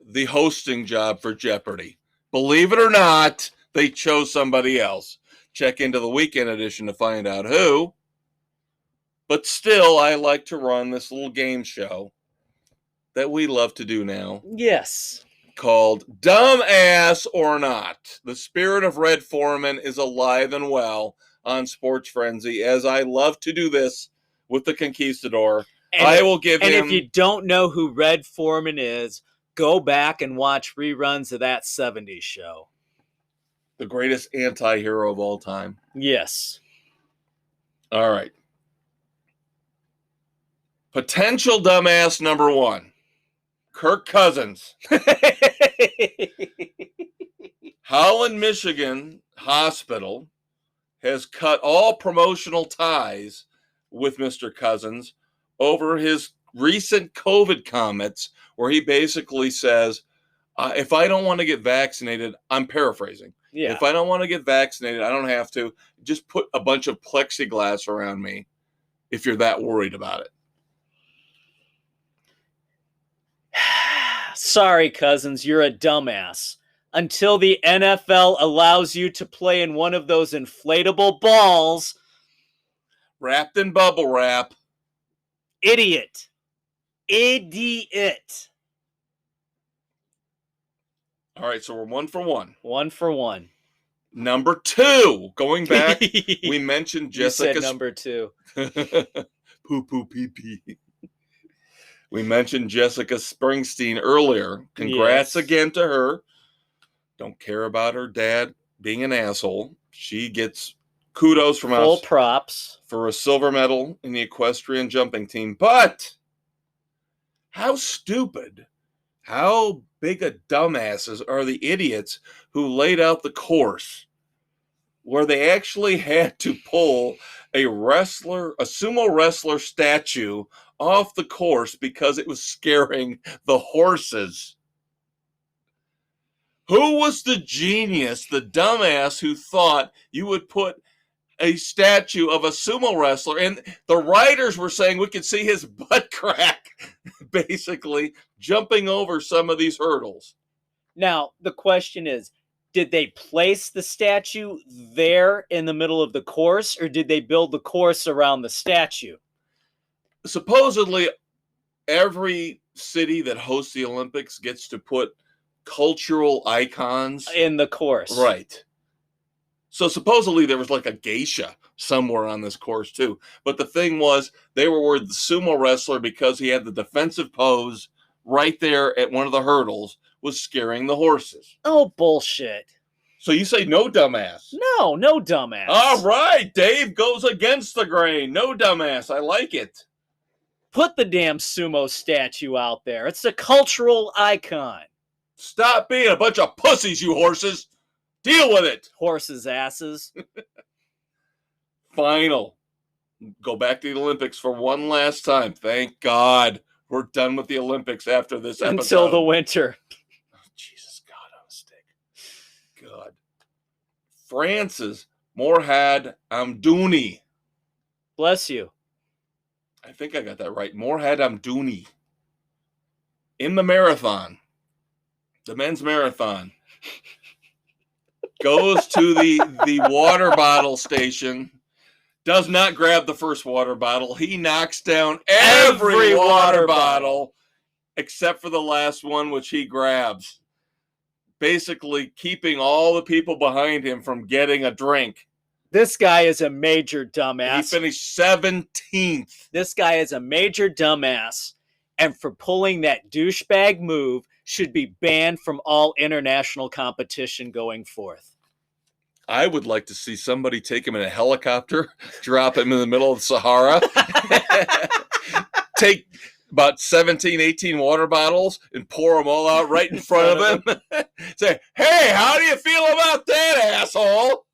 the hosting job for Jeopardy. Believe it or not, they chose somebody else. Check into the weekend edition to find out who. But still, I like to run this little game show that we love to do now. Yes. Called Dumbass or Not. The spirit of Red Foreman is alive and well on Sports Frenzy, as I love to do this with the Conquistador. I will give him... And if you don't know who Red Foreman is, go back and watch reruns of that 70s show. The greatest anti-hero of all time. Yes. All right. Potential dumbass number 1. Kirk Cousins. Holland, Michigan Hospital has cut all promotional ties with Mr. Cousins over his recent COVID comments, where he basically says, if I don't want to get vaccinated, I'm paraphrasing. Yeah. If I don't want to get vaccinated, I don't have to. Just put a bunch of plexiglass around me if you're that worried about it. Sorry, Cousins, you're a dumbass. Until the NFL allows you to play in one of those inflatable balls. Wrapped in bubble wrap. Idiot. Idiot. All right, so we're 1 for 1. 1 for 1. Number 2. Going back, we mentioned Jessica. You said number 2. Poo poo pee pee. We mentioned Jessica Springsteen earlier. Congrats again to her. Don't care about her dad being an asshole. She gets kudos from us. Full props. For a silver medal in the equestrian jumping team. But how stupid, how big a dumbasses are the idiots who laid out the course where they actually had to pull a sumo wrestler statue off the course because it was scaring the horses. Who was the genius, the dumbass who thought you would put a statue of a sumo wrestler? And the writers were saying we could see his butt crack, basically, jumping over some of these hurdles. Now, the question is, did they place the statue there in the middle of the course, or did they build the course around the statue? Supposedly, every city that hosts the Olympics gets to put cultural icons in the course. Right. So supposedly there was like a geisha somewhere on this course too. But the thing was, they were worried the sumo wrestler, because he had the defensive pose right there at one of the hurdles, was scaring the horses. Oh, bullshit. So you say no, dumbass. No dumbass. All right, Dave goes against the grain. No, dumbass. I like it. Put the damn sumo statue out there. It's a cultural icon. Stop being a bunch of pussies, you horses. Deal with it. Horses' asses. Final. Go back to the Olympics for one last time. Thank God we're done with the Olympics after this episode. Until the winter. Oh, Jesus, God on a stick. God. France's Morhad Amdouni. Bless you. I think I got that right. Morhad Amdouni. In the marathon, the men's marathon, goes to the water bottle station, does not grab the first water bottle. He knocks down every water bottle except for the last one, which he grabs, basically keeping all the people behind him from getting a drink. This guy is a major dumbass. He finished 17th. This guy is a major dumbass, and for pulling that douchebag move should be banned from all international competition going forth. I would like to see somebody take him in a helicopter, drop him in the middle of the Sahara, take about 17, 18 water bottles and pour them all out right in front of him. Say, hey, how do you feel about that, asshole?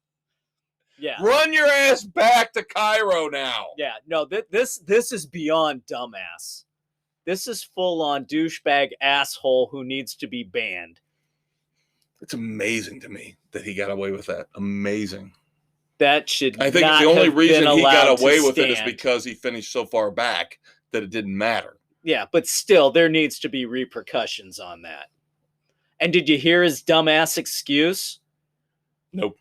Yeah. Run your ass back to Cairo now. Yeah, no, this is beyond dumbass. This is full-on douchebag asshole who needs to be banned. It's amazing to me that he got away with that. Amazing. That should I think not the only have reason been he got allowed away to with it is stand. because he finished so far back that it didn't matter. Yeah, but still, there needs to be repercussions on that. And did you hear his dumbass excuse? Nope.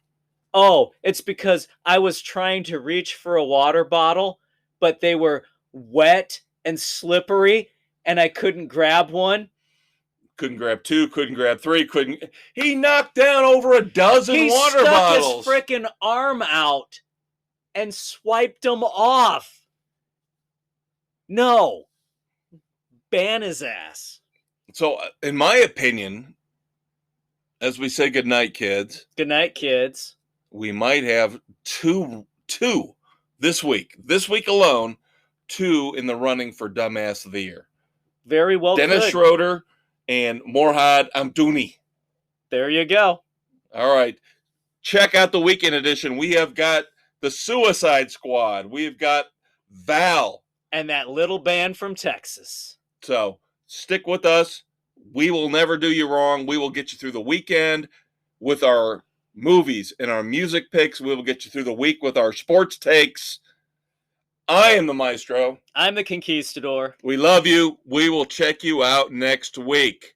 Oh, it's because I was trying to reach for a water bottle, but they were wet and slippery, and I couldn't grab one. Couldn't grab two, couldn't grab three, couldn't. He knocked down over a dozen water bottles. He stuck his freaking arm out and swiped them off. No. Ban his ass. So, in my opinion, as we say goodnight, kids. Good night, kids. We might have two this week. This week alone, 2 in the running for Dumbass of the Year. Very well Dennis good. Schroeder and Morhad Amdouni. There you go. All right. Check out the weekend edition. We have got the Suicide Squad. We've got Val. And that little band from Texas. So stick with us. We will never do you wrong. We will get you through the weekend with our movies and our music picks. We will get you through the week with our sports takes. I am the Maestro. I'm the Conquistador. We love you. We will check you out next week.